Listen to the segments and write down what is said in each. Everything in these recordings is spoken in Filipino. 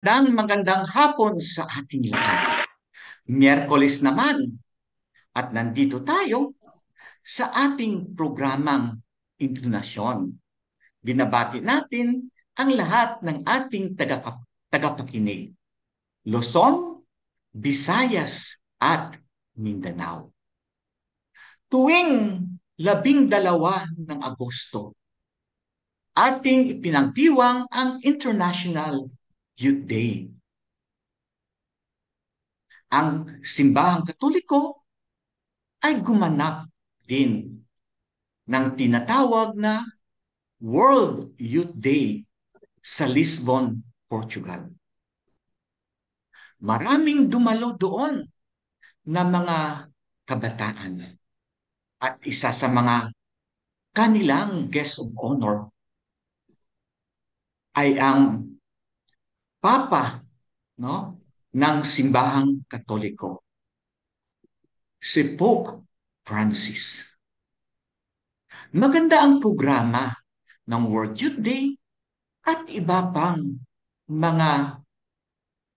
Magandang hapon sa ating lahat. Miyerkules naman at nandito tayo sa ating programang Intonasyon. Binabati natin ang lahat ng ating tagapakinig. Luzon, Visayas at Mindanao. Tuwing 12 ng Agosto, ating ipinagdiwang ang International Youth Day. Ang simbahang Katoliko ay gumanap din ng tinatawag na World Youth Day sa Lisbon, Portugal. Maraming dumalo doon na mga kabataan at isa sa mga kanilang guest of honor ay ang Papa, no, ng simbahang Katoliko, si Pope Francis. Maganda ang programa ng World Youth Day at iba pang mga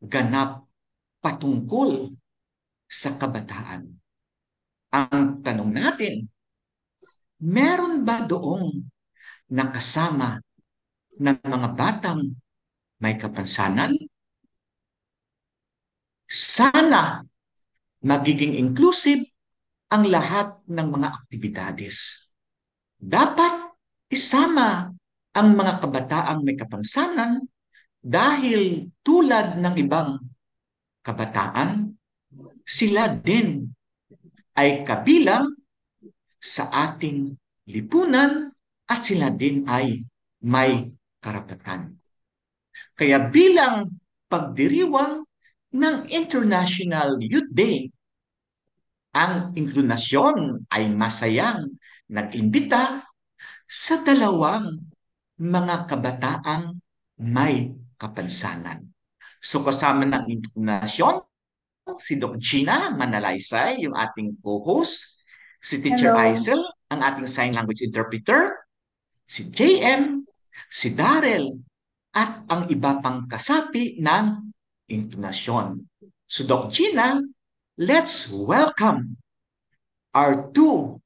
ganap patungkol sa kabataan. Ang tanong natin, meron ba doong nakasama ng mga batang may kapansanan? Sana magiging inclusive ang lahat ng mga aktibidades. Dapat isama ang mga kabataang may kapansanan dahil tulad ng ibang kabataan, sila din ay kabilang sa ating lipunan at sila din ay may karapatan. Kaya bilang pagdiriwang ng International Youth Day, ang inklinasyon ay masayang nag-imbita sa dalawang mga kabataang may kapansanan. So kasama ng inklinasyon, si Doc Gina Manalaysay, yung ating co-host, si Teacher Hello. Aisel, ang ating sign language interpreter, si JM, si Darrell, at ang iba pang kasapi ng intonasyon. So Doc Gina, let's welcome our two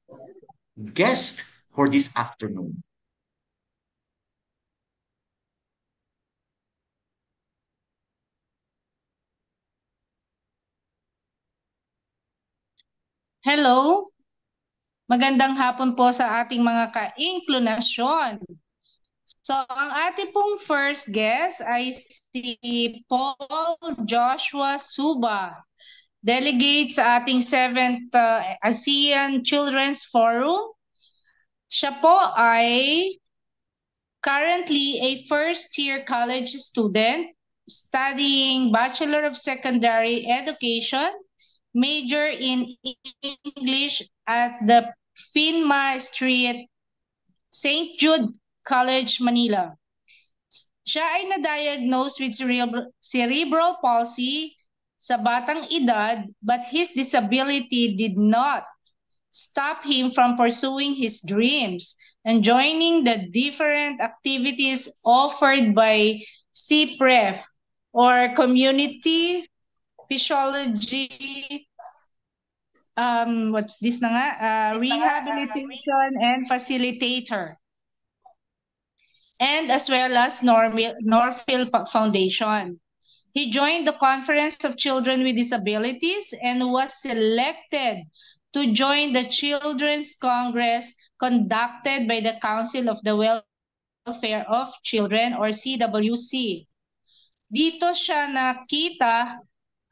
guests for this afternoon. Hello. Magandang hapon po sa ating mga ka-inklinasyon. So, ang ating pong first guest ay si Paul Joshua Suba, delegate sa ating 7th ASEAN Children's Forum. Siya po ay currently a first-year college student studying Bachelor of Secondary Education, major in English at the Finma Street, St. Jude College, Manila. Siya ay na-diagnose with cerebral palsy sa batang edad, but his disability did not stop him from pursuing his dreams and joining the different activities offered by CPREF or Community Physiology what's this na nga? Rehabilitation and facilitator. And as well as Norfield Foundation. He joined the Conference of Children with Disabilities and was selected to join the Children's Congress conducted by the Council of the Welfare of Children or CWC. Dito siya nakita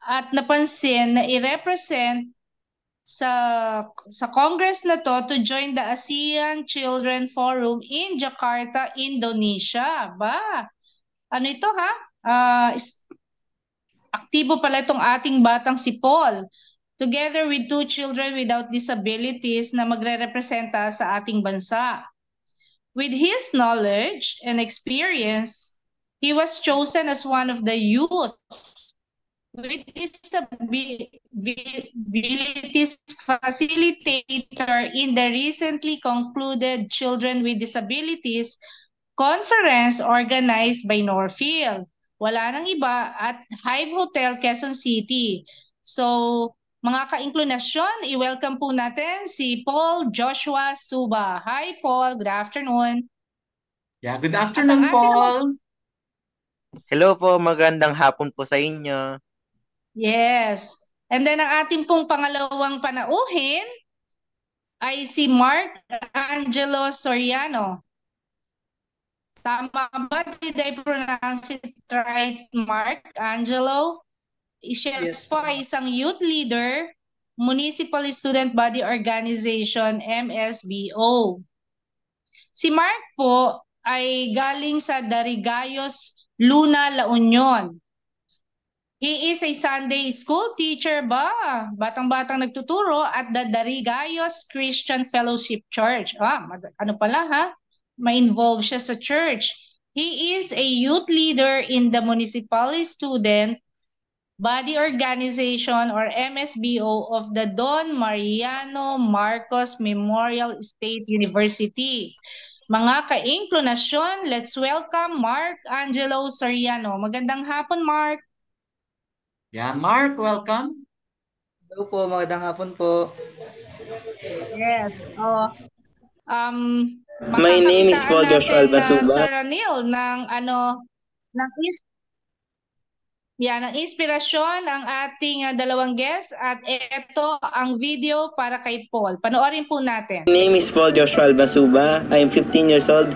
at napansin na i-represent sa Congress na to join the ASEAN Children Forum in Jakarta, Indonesia. Ba? Ano ito ha? Aktibo pala itong ating batang si Paul, together with two children without disabilities na magre-representa sa ating bansa. With his knowledge and experience, he was chosen as one of the youth with disabilities facilitator in the recently concluded Children with Disabilities Conference organized by Norfield. wala nang iba, at Hive Hotel, Quezon City. So, mga ka-inklinasyon, i-welcome po natin si Paul Joshua Suba. Hi Paul, good afternoon. Yeah, good At ang afternoon, atin naman, Paul. Hello po, magandang hapon po sa inyo. yes. And then ang ating pong pangalawang panauhin ay si Mark Angelo Soriano. Tama ba? Did I pronounce it right, Mark Angelo? Siya Yes. po ay isang youth leader, Municipal Student Body Organization, MSBO. Si Mark po ay galing sa Darigayos, Luna, La Union. He is a Sunday school teacher ba? Batang-batang nagtuturo at the Darigayos Christian Fellowship Church. Ano pala ha? Ma-involve siya sa church. He is a youth leader in the Municipal Student Body Organization or MSBO of the Don Mariano Marcos Memorial State University. Mga ka-inklinasyon, let's welcome Mark Angelo Soriano. Magandang hapon, Mark. Yeah, Mark, welcome. Hello po, magandang hapon po. Yes. My name is Paul Joshua Albasuba. Sir Ranil ng inspirasyon ang ating dalawang guest at ito ang video para kay Paul. Panoorin po natin. My name is Paul Joshua Albasuba. I am 15 years old.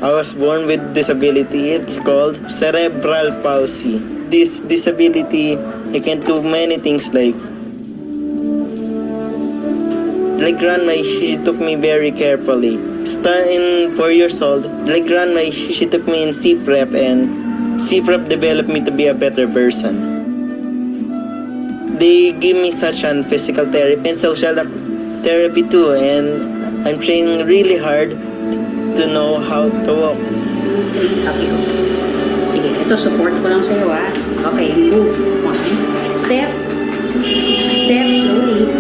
I was born with disability. It's called cerebral palsy. This disability, I can do many things like grandma, she took me very carefully. Starting 4 years old, like grandma, she took me in CPREP and CPREP developed me to be a better person. They give me such an physical therapy and social therapy too, and I'm trying really hard to know how to walk. Okay. Sige, ito support ko lang sa'yo ha. Okay, move. One. Step. Step slowly.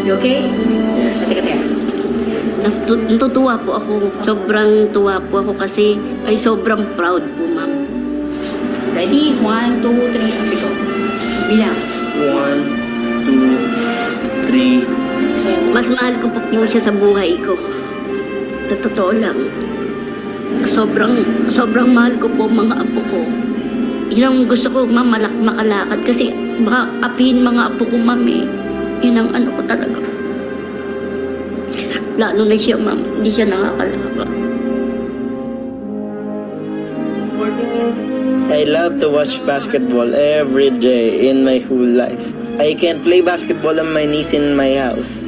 You okay? Yes. Sige. Natutuwa po ako. Sobrang tuwa po ako kasi ay sobrang proud po, ma'am. Ready? 1, 2, 3. Okay, go. Bilang. 1, 2, 3. Mas mahal ko po siya sa buhay ko. Sa totoo lang. Sobrang mahal ko po mga apo ko. Yun ang gusto ko, ma'am, makalakad. Kasi baka apihin mga apo ko, ma'am eh. Yun ang ano ko talaga. Lalo na siya, ma'am. Hindi siya nakakalakad. I love to watch basketball every day in my whole life. I can play basketball on my knees in my house.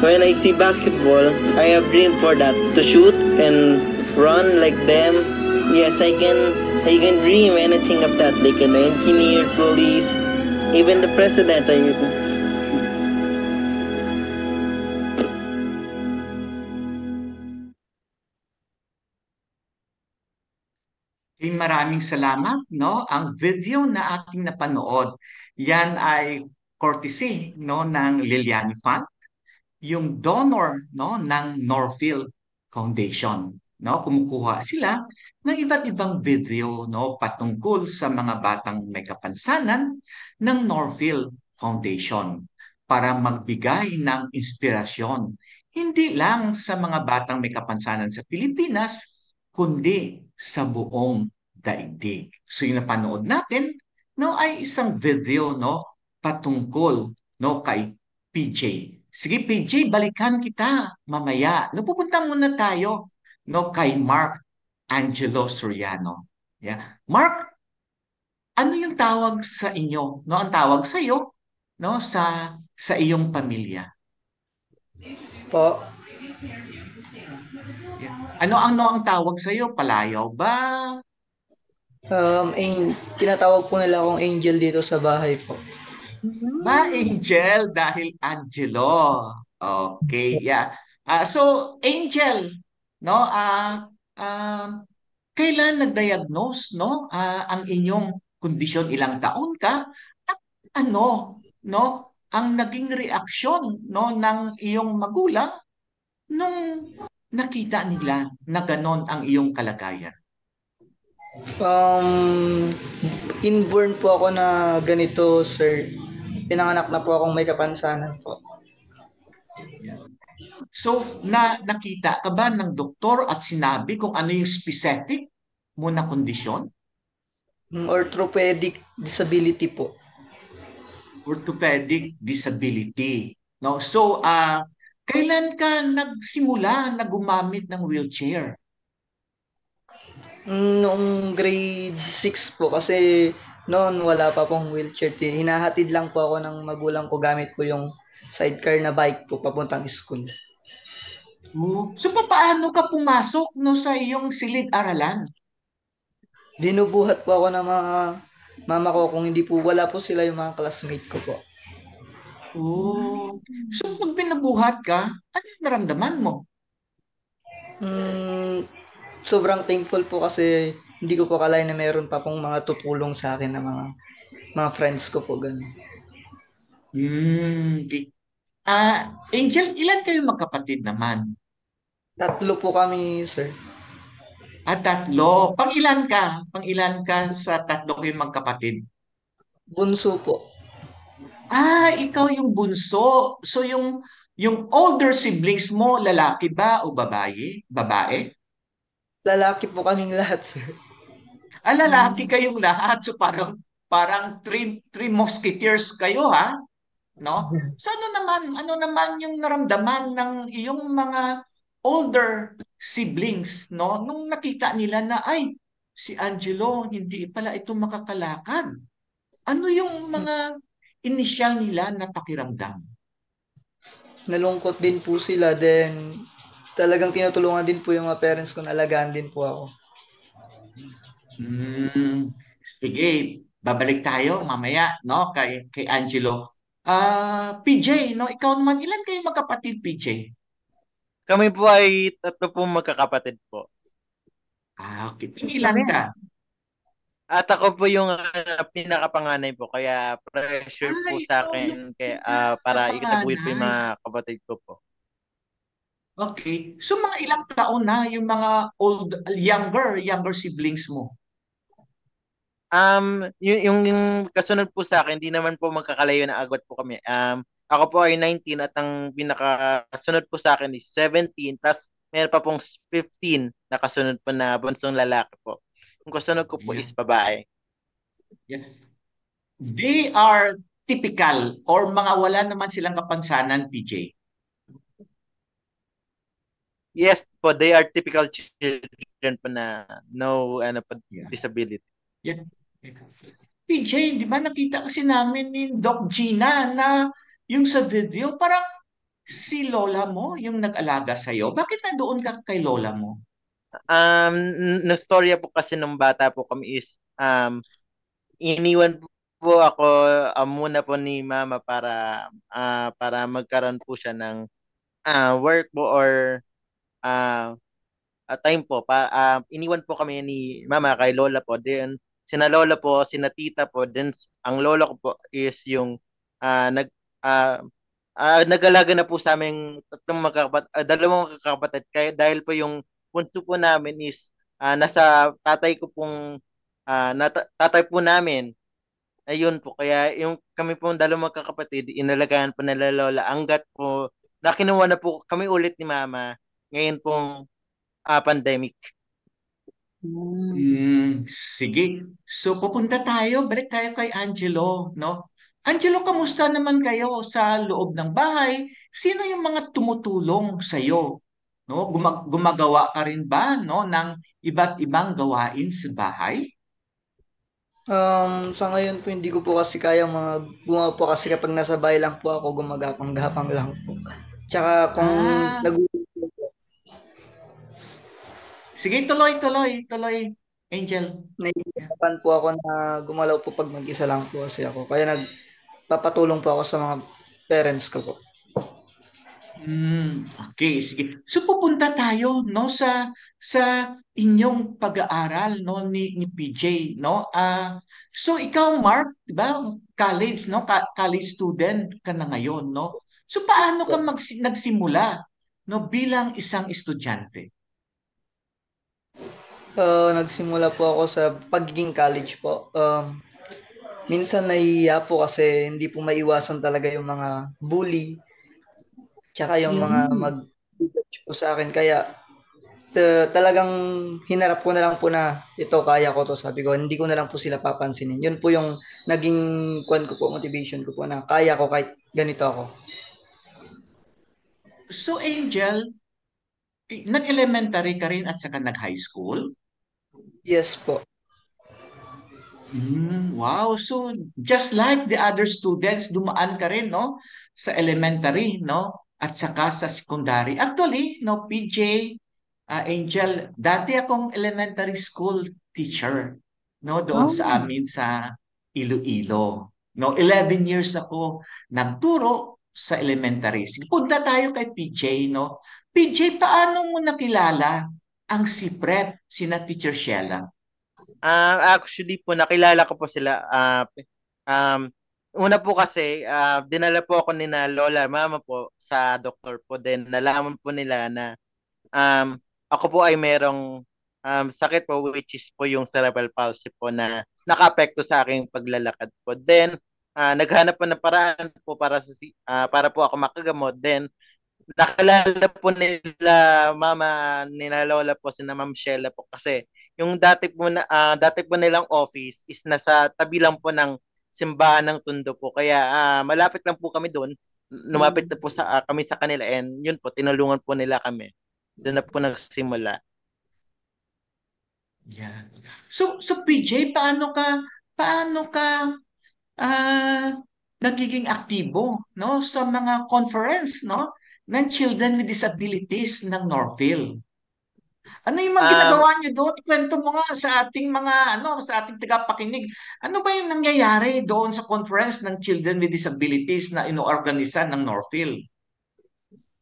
When I see basketball, I have dream for that, to shoot and run like them. Yes, I can dream anything of that, like an engineer, police, even the president. Maraming salamat, no? Ang video na ating napanood, yan ay courtesy, no, ng Liliani Fund, yung donor, no, ng Norfield Foundation, no? Kumukuha sila ng iba't ibang video, no, patungkol sa mga batang may kapansanan ng Norfield Foundation para magbigay ng inspirasyon hindi lang sa mga batang may kapansanan sa Pilipinas, kundi sa buong daigdig. So yung napanood natin, no, ay isang video, no, patungkol, no, kay PJ. Sige PJ, balikan kita mamaya. No, pupunta muna tayo, no, kay Mark Angelo Soriano. Yeah. Mark, ano yung tawag sa inyo? No, ang tawag sa iyo, no, sa iyong pamilya. Po, Yeah. Ano ang tawag sa iyo? Palayaw ba? tinatawag po nila akong Angel dito sa bahay po. Ba, Angel dahil Angelo. Okay, yeah. So, Angel, no? Kailan nag-diagnose, no? Ang inyong kondisyon, ilang taon ka? At ano, no? Ang naging reaksyon, no, ng iyong magulang nung nakita nila na ganon ang iyong kalagayan? Um, Inborn po ako na ganito, sir. Pinanganak na po akong may kapansanan po. Yeah. So, nakita ka ba ng doktor at sinabi kung ano yung specific mo na kondisyon? Orthopedic disability po. Orthopedic disability. No? So, kailan ka nagsimula na gumamit ng wheelchair? Noong grade 6 po kasi noon wala pa pong wheelchair. Hinahatid lang po ako ng magulang ko gamit po yung sidecar na bike po papuntang school. So, paano ka pumasok no, sa iyong silid-aralan? Dinubuhat po ako ng mga mama ko kung hindi po wala po sila yung mga classmate ko po. Oh. So, pag pinabuhat ka, ano yung naramdaman mo? Mm, Sobrang thankful po kasi hindi ko po akalain na meron pa pong mga tutulong sa akin na mga friends ko po ganun. Okay. Angel, ilan kayo magkapatid naman? 3 po kami, sir. Tatlo. Pang-ilan ka? Pang-ilan ka sa tatlo kayong magkapatid? Bunso po. Ikaw yung bunso. So yung older siblings mo, lalaki ba o babae? Babae? Lalaki po kaming lahat, sir. Lalaki kayong lahat. So parang three musketeers kayo, ha? No? So ano naman yung naramdaman ng iyong mga older siblings, no? Nung nakita nila na ay si Angelo hindi pala ito makakalakad. Ano yung mga initial nila na pakiramdam? Nalungkot din po sila, then talagang tinutulungan din po yung mga parents ko na alagaan din po ako. Sige, babalik tayo mamaya, no, kay Angelo. PJ, no, ikaw naman, ilan kayo magkapatid, PJ? Kami po ay 3 pong magkakapatid po. Okay. Ilan ka? At ako po yung pinakapanganay po, kaya pressure po sa Ikaw yung akin para itabuhin po yung pinakapanganay. mga kapatid ko po. Okay. So mga ilang taon na yung mga younger siblings mo? Yung kasunod po sa akin, hindi naman po magkakalayo na agwat po kami. Ako po ay 19 at ang pinakasunod po sa akin is 17, tapos meron pa pong 15 na kasunod po na bunsong lalaki po. Yung kasunod ko po Yeah. is babae. Yeah. They are typical or mga wala naman silang kapansanan, PJ. Yes po, they are typical children po na no Yeah. disability. Yeah. PJ, di ba nakita kasi namin ni Doc Gina na yung sa video, parang si lola mo yung nag-alaga sa'yo. Bakit nandoon ka kay lola mo? Nung storya po kasi nung bata po kami is iniwan po ako muna po ni mama para magkaroon po siya ng work po or time po iniwan po kami ni mama kay lola po, then sina lola po, sina tita po, then ang lola ko po is yung ah, nag ah, nag-alaga na po sa aming dalawang magkakapatid, kaya dahil po yung bunso po namin is nasa tatay ko pong tatay po namin. Ayun po, kaya yung kami po dalawang magkakapatid, inalagaan po nila lola hanggat po nakinuha na po kami ulit ni mama ngayon pong pandemic. Sige. So pupunta tayo, balik tayo kay Angelo, no? Angelo, kamusta naman kayo sa loob ng bahay? Sino yung mga tumutulong sa iyo? No? Gumagawa ka rin ba, no, ng iba't ibang gawain sa bahay? Sa ngayon po hindi ko po kasi kaya gumawa po kasi kapag nasa bahay lang po ako gumagapang-gapang lang po. Tsaka kung Ah, nag Sige, tuloy, Angel. Yeah. nahihirapan po ako na gumalaw po pag mag-isa lang po kasi ako. Kaya nagpapatulong po ako sa mga parents ko po. Okay, sige. So pupunta tayo, no, sa inyong pag-aaral, no, ni PJ, no? So ikaw, Mark, 'di ba? College, no? College student ka na ngayon, no? So paano ka nagsimula, no, bilang isang estudyante? Nagsimula po ako sa pagiging college po. Minsan nahihiya po kasi hindi po maiwasan talaga yung mga bully, tsaka yung mga mag-judge po sa akin. Kaya talagang hinarap ko na lang po na ito, kaya ko to, sabi ko. Hindi ko na lang po sila papansinin. Yun po yung naging kwan ko po, motivation ko po na kaya ko kahit ganito ako. So, Angel, nag-elementary ka rin at saka nag-high school? Yes po. Wow. So, just like the other students, dumaan ka rin, no? Sa elementary, no? At saka sa secondary. Actually, no, PJ, Angel, dati akong elementary school teacher, no? Doon sa amin sa Iloilo. No, 11 years ako nagturo sa elementary. Sige, punta tayo kay PJ, no? PJ, paano mo nakilala ang si Prep, sina Teacher Sheila? Actually po, nakilala ko po sila. Um, Una po kasi, dinala po ako ni na lola, mama po sa doktor po. Then nalaman po nila na ako po ay merong sakit po, which is po yung cerebral palsy po na nakaapekto sa aking paglalakad po. Then naghanap po ng paraan po para po ako makagamot. Then nakalala po nila mama, nila lola po, si na Ma'am Sheila po, kasi yung dati po nilang office is nasa tabi lang po ng simbahan ng Tondo po. Kaya malapit lang po kami doon. Lumapit na po kami sa kanila, and yun po, tinulungan po nila kami. Doon na po nagsimula. Yeah. So PJ, paano ka nagiging aktibo, no, sa mga conference, no, ng children with disabilities ng Northville? Ano yung mga Um, ginagawa niyo doon? Ikwento mo nga sa ating sa ating tagapakinig. Ano ba yung nangyayari doon sa conference ng children with disabilities na inoorganisa ng Northville?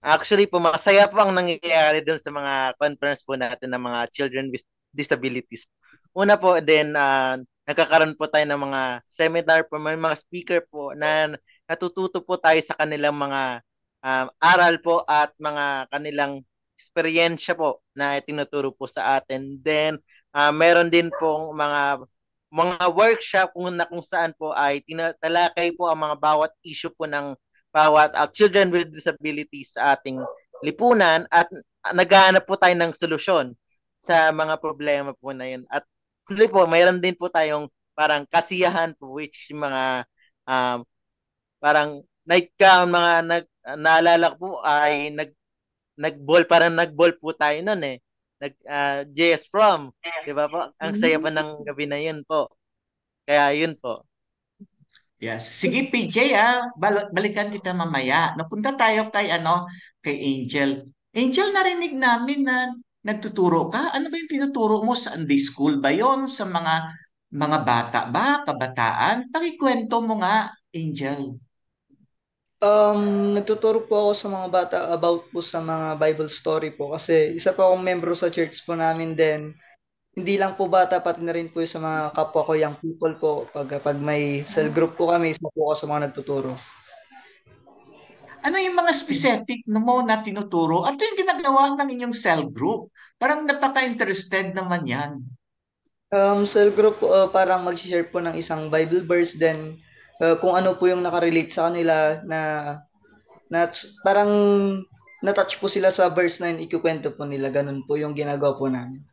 Actually po, masaya po ang nangyayari doon sa mga conference po natin ng mga children with disabilities. Una po, then nagkakaroon po tayo ng mga seminar po, may mga speaker po na natututo po tayo sa kanilang mga aral po at mga kanilang eksperyensya po na tinuturo po sa atin. Then meron din pong mga workshop kung saan po ay tinatalakay po ang mga bawat issue po ng bawat children with disabilities sa ating lipunan, at naghahanap po tayo ng solusyon sa mga problema po na yun. At huli po, mayroon din po tayong parang kasiyahan po, which mga parang naalala ko po ay nag-ball po tayo noon eh. JS Prom, di ba po? Ang saya pa ng gabi na yun po. Kaya yun po. Yes. Sige, PJ, balikan kita mamaya. Napunta tayo kay Angel. Angel, narinig namin na nagtuturo ka. Ano ba yung tinuturo mo? Sa Sunday school ba yon? Sa mga bata ba? Kabataan? Pakikwento mo nga, Angel. Nagtuturo po ako sa mga bata about po sa mga Bible story po, kasi isa po akong membro sa church po namin din. Hindi lang po bata, pati na rin po sa mga kapwa ko young people po. Pag may cell group po kami, isa po ako sa mga nagtuturo. Ano yung mga specific mo na tinuturo? At yung ginagawa ng inyong cell group? Parang napaka-interested naman yan. Cell group po, parang mag-share po ng isang Bible verse, then kung ano po yung nakarelate sa kanila na parang na-touch po sila sa verse na yun, ikukwento po nila. Ganun po yung ginagawa po namin.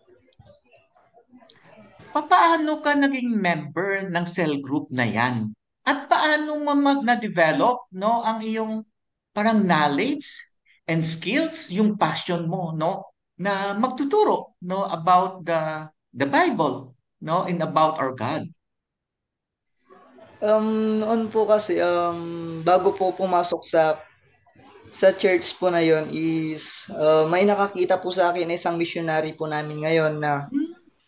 Paano ka naging member ng cell group na yan? At paano mo na-develop, no, ang iyong parang knowledge and skills, yung passion mo, no, na magtuturo, no, about the Bible, no, and about our God? Noon po kasi, bago po pumasok sa church po na yon is may nakakita po sa akin isang missionary po namin ngayon na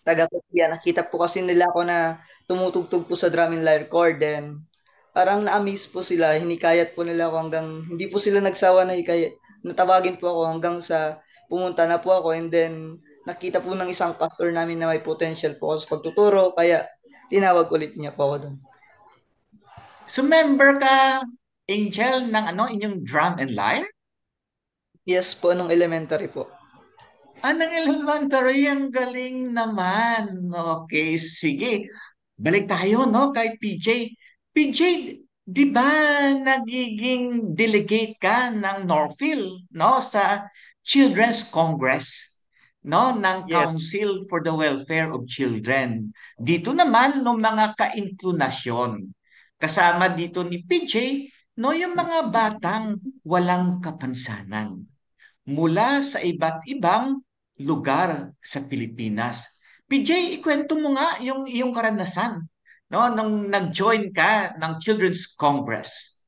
taga Korea. Nakita po kasi nila ako na tumutugtog po sa drum and lyre corps, then parang na-amaze po sila, hinikayat po nila ako hanggang hindi po sila nagsawa na natawagin po ako hanggang sa pumunta na po ako, and then nakita po ng isang pastor namin na may potential po ako sa pagtuturo, kaya tinawag ulit niya po ako doon. So member ka, Angel, ng inyong drum and lyre? Yes po, nung elementary po. Anong elementary? Ang galing naman. Okay, sige. Balik tayo, no, kay PJ. PJ, di ba nagiging delegate ka ng Northfield, no, sa Children's Congress, no, ng Yes. Council for the Welfare of Children. Dito naman no mga ka-inklunasyon. Kasama dito ni PJ, no, yung mga batang walang kapansanan mula sa iba't ibang lugar sa Pilipinas. PJ, ikwento mo nga yung iyong karanasan, no, nung nag-join ka ng Children's Congress.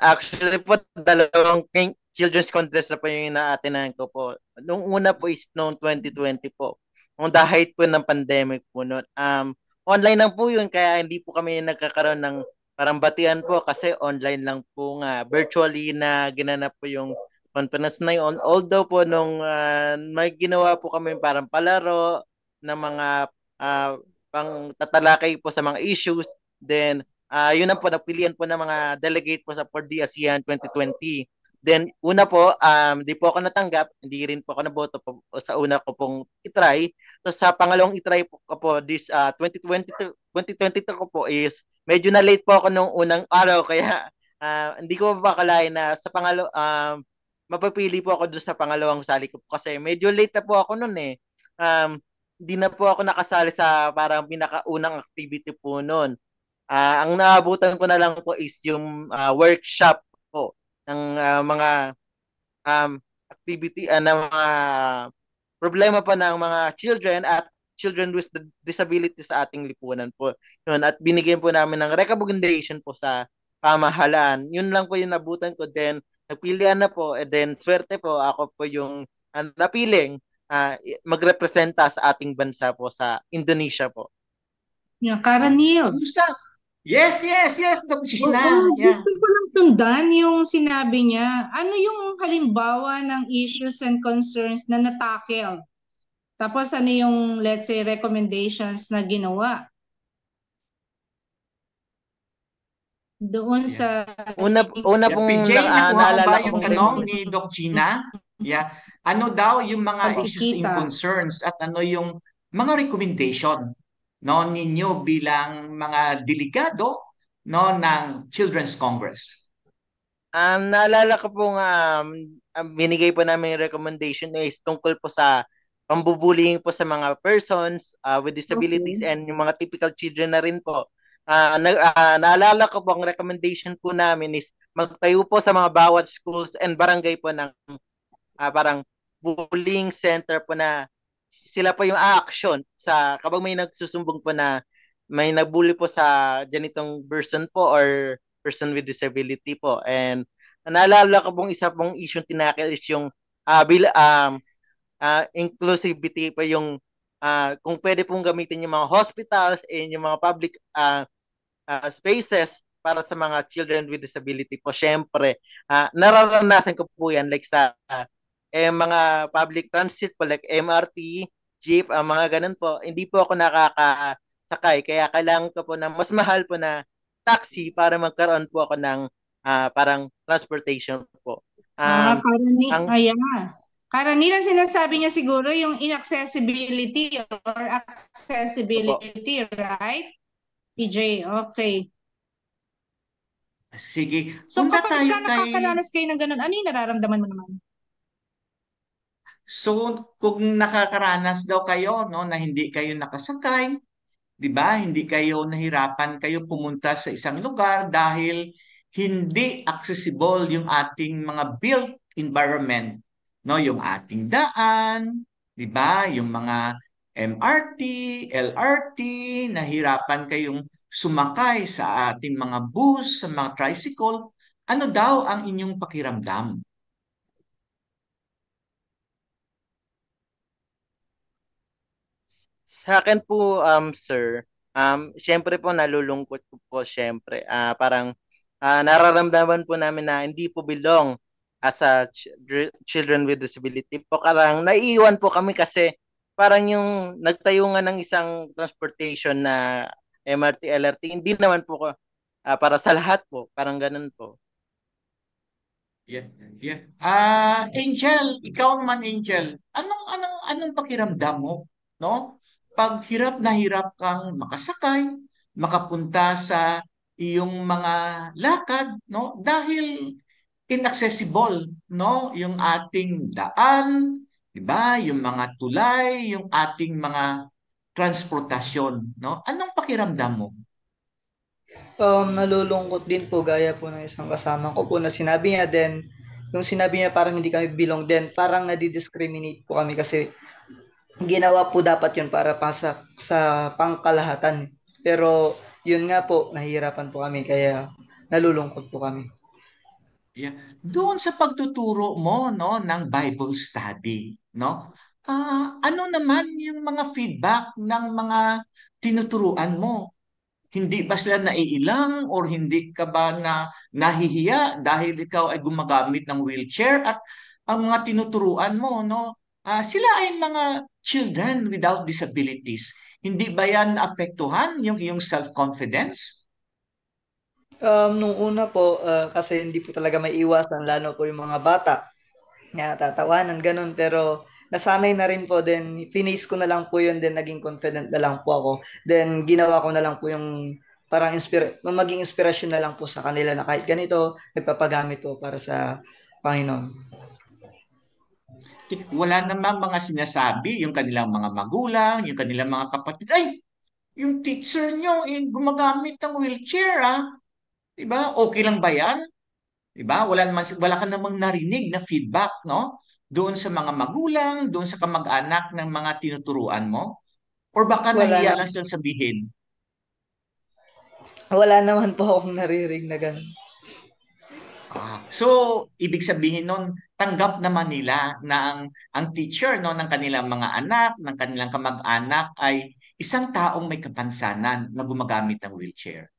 Actually po, dalawang children's contest na po yung ina-attendan ko po. Nung una po is noong 2020 po. Nung dahil po ng pandemic po noon. Online lang po yun, kaya hindi po kami nagkakaroon ng parang batian po kasi online lang po nga. Virtually na ginanap po yung conference na yun. Although po nung may ginawa po kami parang palaro ng mga pang tatalakay po sa mga issues. Then, yun ang po, nagpilian po ng mga delegate po sa for the ASEAN 2020. Then, una po, di po ako natanggap, hindi rin po ako naboto po sa una ko pong itry. So, sa pangalawang itry po ko po, this 2022 ko po is, medyo na late po ako nung unang araw, kaya hindi ko pa akalain na sa mapapili po ako doon sa pangalawang sali ko po kasi medyo late na po ako noon eh. Hindi na po ako nakasali sa parang pinakaunang activity po noon. Ang naabutan ko na lang po is yung workshop po ng mga activity ng mga problema pa ng mga children at children with disabilities sa ating lipunan po. Yun, at binigyan po namin ng recommendation po sa pamahalaan. Yun lang po yung nabutan ko. Then, nagpilian na po. And then, swerte po, ako po yung napiling magrepresenta sa ating bansa po sa Indonesia po. Yeah, Karanil. Kamusta? Yes, Doc Gina. Yeah. Gusto ko lang sundan yung sinabi niya. Ano yung halimbawa ng issues and concerns na natakel? Tapos ano yung, let's say, recommendations na ginawa? Doon sa... Una pong PJ, nakuha mo naalala ba ko yung pong tanong ni Doc Gina? Yeah. Ano daw yung mga issues and Pagkikita. concerns at ano yung mga recommendation, no, ninyo bilang mga delegado, no, ng Children's Congress? Naalala ko pong binigay po namin yung recommendation is tungkol po sa pambubullying po sa mga persons with disabilities Okay. and yung mga typical children na rin po. Naalala ko po ang recommendation po namin is magtayo po sa mga bawat schools and barangay po ng parang bullying center po na sila po yung action sa kapag may nagsusumbong po na may nagbully po sa ganitong person po or person with disability po. And naalala ko pong isa pong issue tinakil is yung inclusivity po yung kung pwede pong gamitin yung mga hospitals and yung mga public spaces para sa mga children with disability po. Syempre, nararanasan ko po yan like sa mga public transit po like MRT, jeep, mga ganun po. Hindi po ako nakakasakay kaya kailangan ko po ng mas mahal po na taxi para magkaroon po ako ng parang transportation po. Karanil, ang sinasabi niya siguro yung inaccessibility or accessibility, right? PJ, okay. Sige. So Punta kapag tayo ka nakakaranas kayo ng ganun, ano yung nararamdaman mo naman? So, kung nakakaranas daw kayo, no, na hindi kayo nakasakay, 'di ba? Hindi kayo nahirapan kayo pumunta sa isang lugar dahil hindi accessible yung ating mga built environment, no? Yung ating daan, 'di ba? Yung mga MRT, LRT, nahirapan kayong sumakay sa ating mga bus, sa mga tricycle. Ano daw ang inyong pakiramdam? Sa akin po, sir, syempre po nalulungkot po syempre. Parang nararamdaman po namin na hindi po belong as a children with disability po. Parang naiiwan po kami kasi parang yung nagtayo nga ng isang transportation na MRT, LRT, hindi naman po para sa lahat po. Parang ganun po. Yeah, yeah. Angel, ikaw naman Angel, anong pakiramdam mo, no? Pag hirap na hirap kang makasakay, makapunta sa iyong mga lakad, no? Dahil inaccessible, no? Yung ating daan, 'di ba? Yung mga tulay, yung ating mga transportasyon, no? Anong pakiramdam mo? Nalulungkot din po gaya po ng isang kasama ko po na sinabi niya din, yung sinabi niya parang hindi kami belong din, parang nadi-discriminate po kami kasi ginawa po dapat yun para sa pangkalahatan. Pero yun nga po, nahihirapan po kami kaya nalulungkot po kami. Yeah. Doon sa pagtuturo mo, no, ng Bible study, no? Ano naman yung mga feedback ng mga tinuturuan mo? Hindi ba sila naiilang or hindi ka ba na nahihiya dahil ikaw ay gumagamit ng wheelchair at ang mga tinuturuan mo, no? Sila ay mga children without disabilities. Hindi ba yan naapektuhan yung iyong self-confidence? Nung una po, kasi hindi po talaga may iwasan, lalo po yung mga bata, na tatawanan, ganun. Pero nasanay na rin po, then finish ko na lang po yun, then naging confident na lang po ako. Then ginawa ko na lang po yung parang maging inspirasyon na lang po sa kanila na kahit ganito, nagpapagamit po para sa Panginoon. Wala namang mga sinasabi yung kanilang mga magulang, yung kanilang mga kapatid. Ay, yung teacher nyo gumagamit ng wheelchair, ah. 'Di ba? Okay lang ba 'yan? 'Di ba? Wala ka namang narinig na feedback, no? Doon sa mga magulang, doon sa kamag-anak ng mga tinuturuan mo? Or baka Wala na, nahiya lang silang sabihin? wala naman po akong naririnig na ganun. So, ibig sabihin nun, tanggap naman nila na ang teacher, no, ng kanilang mga anak, ng kanilang kamag-anak ay isang taong may kapansanan na gumagamit ng wheelchair.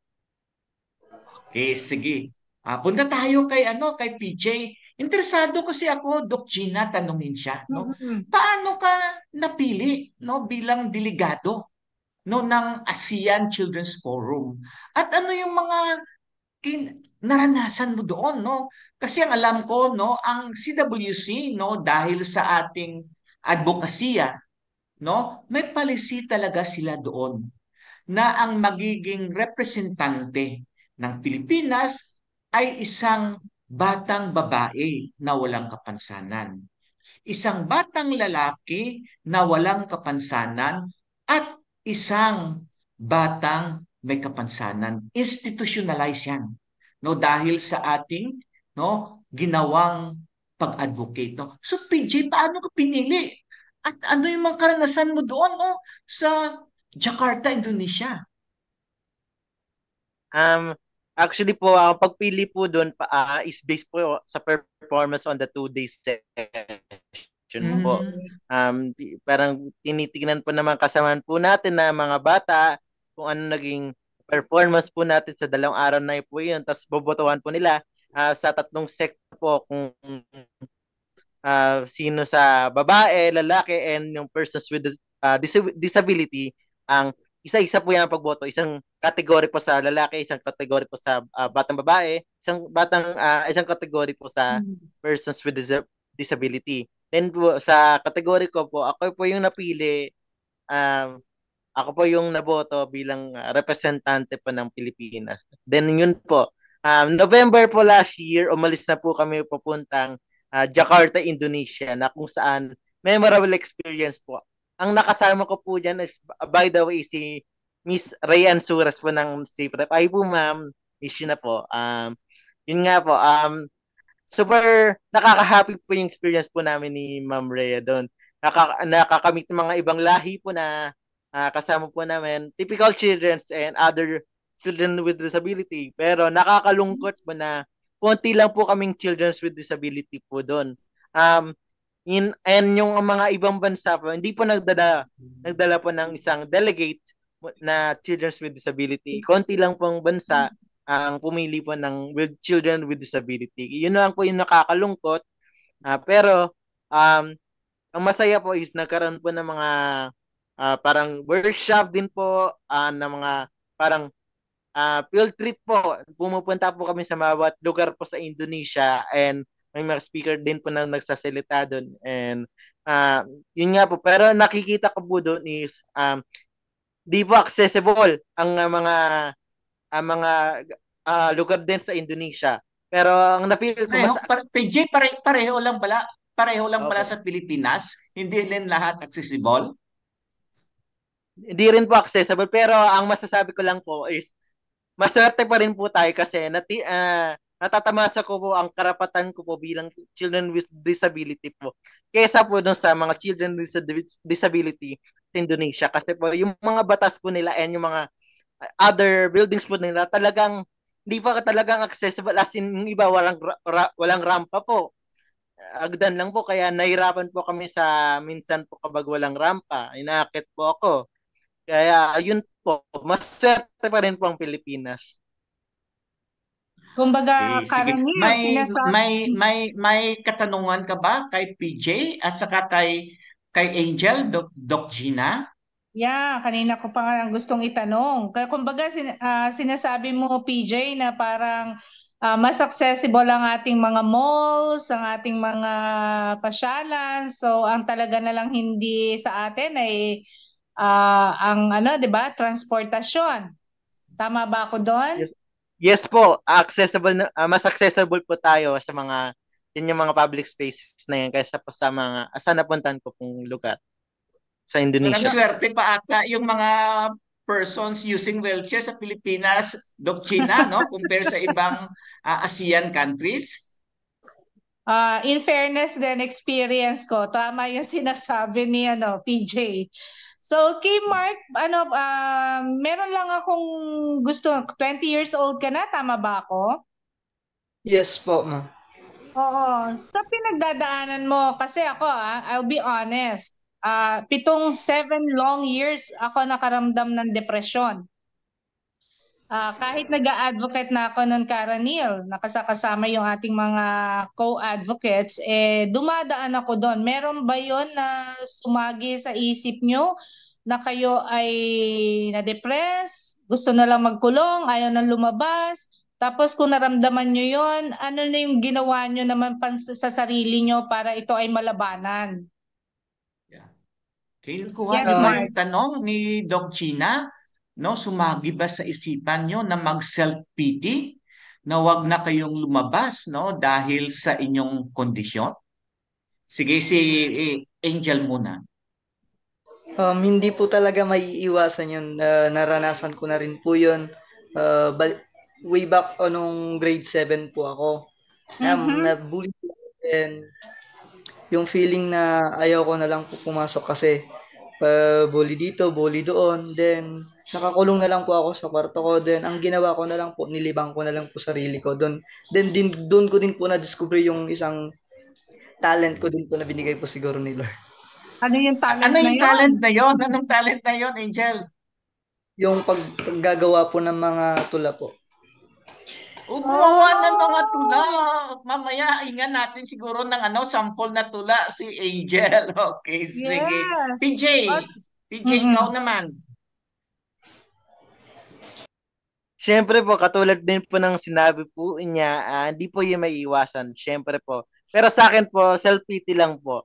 Okay, sige. Punta tayo kay PJ. Interesado kasi ako, Doc Gina, tanungin siya, no? Mm-mm. Paano ka napili, no, bilang delegado, no, ng ASEAN Children's Forum? At ano yung mga naranasan mo doon, no? Kasi ang alam ko, no, ang CWC, no, dahil sa ating advokasya, no, may policy talaga sila doon na ang magiging representante ng Pilipinas ay isang batang babae na walang kapansanan, isang batang lalaki na walang kapansanan, at isang batang may kapansanan. Institutionalize yan. No, dahil sa ating, no, ginawang pag-advocate, no. So PJ, paano ka pinili? At ano yung mga karanasan mo doon, no, sa Jakarta, Indonesia? Um, Actually po, ang pagpili po doon is based po sa performance on the 2 day session po. Mm. Parang tinitingnan po naman kasamaan po natin na mga bata kung ano naging performance po natin sa 2 araw na po yun. Tapos bobotohan po nila sa 3 sekta po kung sino sa babae, lalaki, and yung persons with disability. Ang isa-isa po yan ang pagboto. Isang kategory po sa lalaki, isang kategory po sa batang babae, isang kategory po sa persons with disability. Then po, sa kategory ko po, ako po yung napili, um, ako po yung naboto bilang representante po ng Pilipinas. Then yun po, November po last year, umalis na po kami papuntang Jakarta, Indonesia, na kung saan memorable experience po. Ang nakasama ko po dyan is, by the way, si Miss Rayan Suras po ng Safe Rep. Ay po ma'am, miss you na po. Yun nga po, super nakaka-happy po yung experience po namin ni Ma'am Rhea doon. Nakakamit ng mga ibang lahi po na kasama po namin, typical children and other children with disability. Pero nakakalungkot po na konti lang po kaming children with disability po doon. And yung mga ibang bansa po, hindi po nagdala po ng isang delegate na children with disability. Konti lang pong bansa ang pumili po ng with children with disability. Yun lang po yung nakakalungkot. Pero ang masaya po is nagkaroon po ng mga parang workshop din po na mga parang field trip po. Pumupunta po kami sa bawat lugar po sa Indonesia and may mga speaker din po na nagsasalita doon. And yun nga po, pero nakikita ko po doon is di po accessible ang mga lugar din sa Indonesia. Pero ang na-feel ko mas PJ, pareho lang pala Opo. sa Pilipinas, hindi din lahat accessible. Hindi rin po accessible, pero ang masasabi ko lang po is maswerte pa rin po tayo kasi natatamasa ko po ang karapatan ko po bilang children with disability po kaysa po dun sa mga children with disability sa Indonesia, kasi po yung mga batas po nila and yung mga other buildings po nila talagang hindi pa talagang accessible, as in yung iba walang rampa po, agdan lang po, kaya nahirapan po kami sa minsan po kapag walang rampa, inaakit po ako. Kaya yun po, maswerte pa rin po ang Pilipinas. Kumbaga, Okay, sige. karamihan May katanungan ka ba kay PJ at saka kay Angel, Doc Gina? Yeah, kanina ko pa nga ang gustong itanong. Kaya kumbaga sinasabi mo, PJ, na parang mas accessible ang ating mga malls, ang ating mga pasyalan. So ang talaga na lang hindi sa atin ay ang 'di ba, transportasyon. Tama ba ako doon? Yes po, mas accessible po tayo sa yung mga public spaces na yan kaysa po sa mga saan napuntahan ko pong lugar sa Parang Indonesia. swerte pa ata yung mga persons using wheelchair sa Pilipinas, Doc Gina, no? Compare sa ibang ASEAN countries. In fairness din, experience ko, tama yung sinasabi ni PJ. So, kay Mark, meron lang akong gusto, 20 years old ka na, tama ba ako? Yes po, ma'am. Oo. Sa pinagdadaanan mo, kasi ako, I'll be honest, 7 long years ako nakaramdam ng depresyon. Kahit nag-a-advocate na ako noon, Karanil, nakasakasama yung ating mga co-advocates, dumadaan ako doon. Meron ba yon na sumagi sa isip nyo na kayo ay na-depress, gusto na lang magkulong, ayaw na lumabas? Tapos kung naramdaman nyo yon, ano na yung ginawa nyo naman sa sarili nyo para ito ay malabanan? Okay, kuha Yes, ba Mark. yung tanong ni Doc Gina? No, sumagi ba sa isipan nyo na mag-self-pity na wag na kayong lumabas, no, dahil sa inyong kondisyon? Sige, si Angel muna. Hindi po talaga maiiwasan yun. Naranasan ko na rin po yun. Way back nung grade 7 po ako. Na-bully po, and yung feeling na ayaw ko na lang po pumasok kasi bully dito, bully doon. Then, nakakulong na lang po ako sa kwarto ko. Then, ang ginawa ko na lang po, nilibang ko na lang po sarili ko doon. Then, doon ko din po na-discover yung isang talent ko din po na binigay po siguro ni Lord. Ano yung talent Ano na yung yun? talent na yon? Anong talent na yon, Angel? Yung paggagawa po ng mga tula po. Gumawa ng mga tula. Mamaya, ingan natin siguro ng sample na tula si Angel. Okay, sige. Yes. PJ, ikaw naman. Siyempre po, katulad din po ng sinabi po niya, hindi po yung maiiwasan. Siyempre po. Pero sa akin po, self-pity lang po.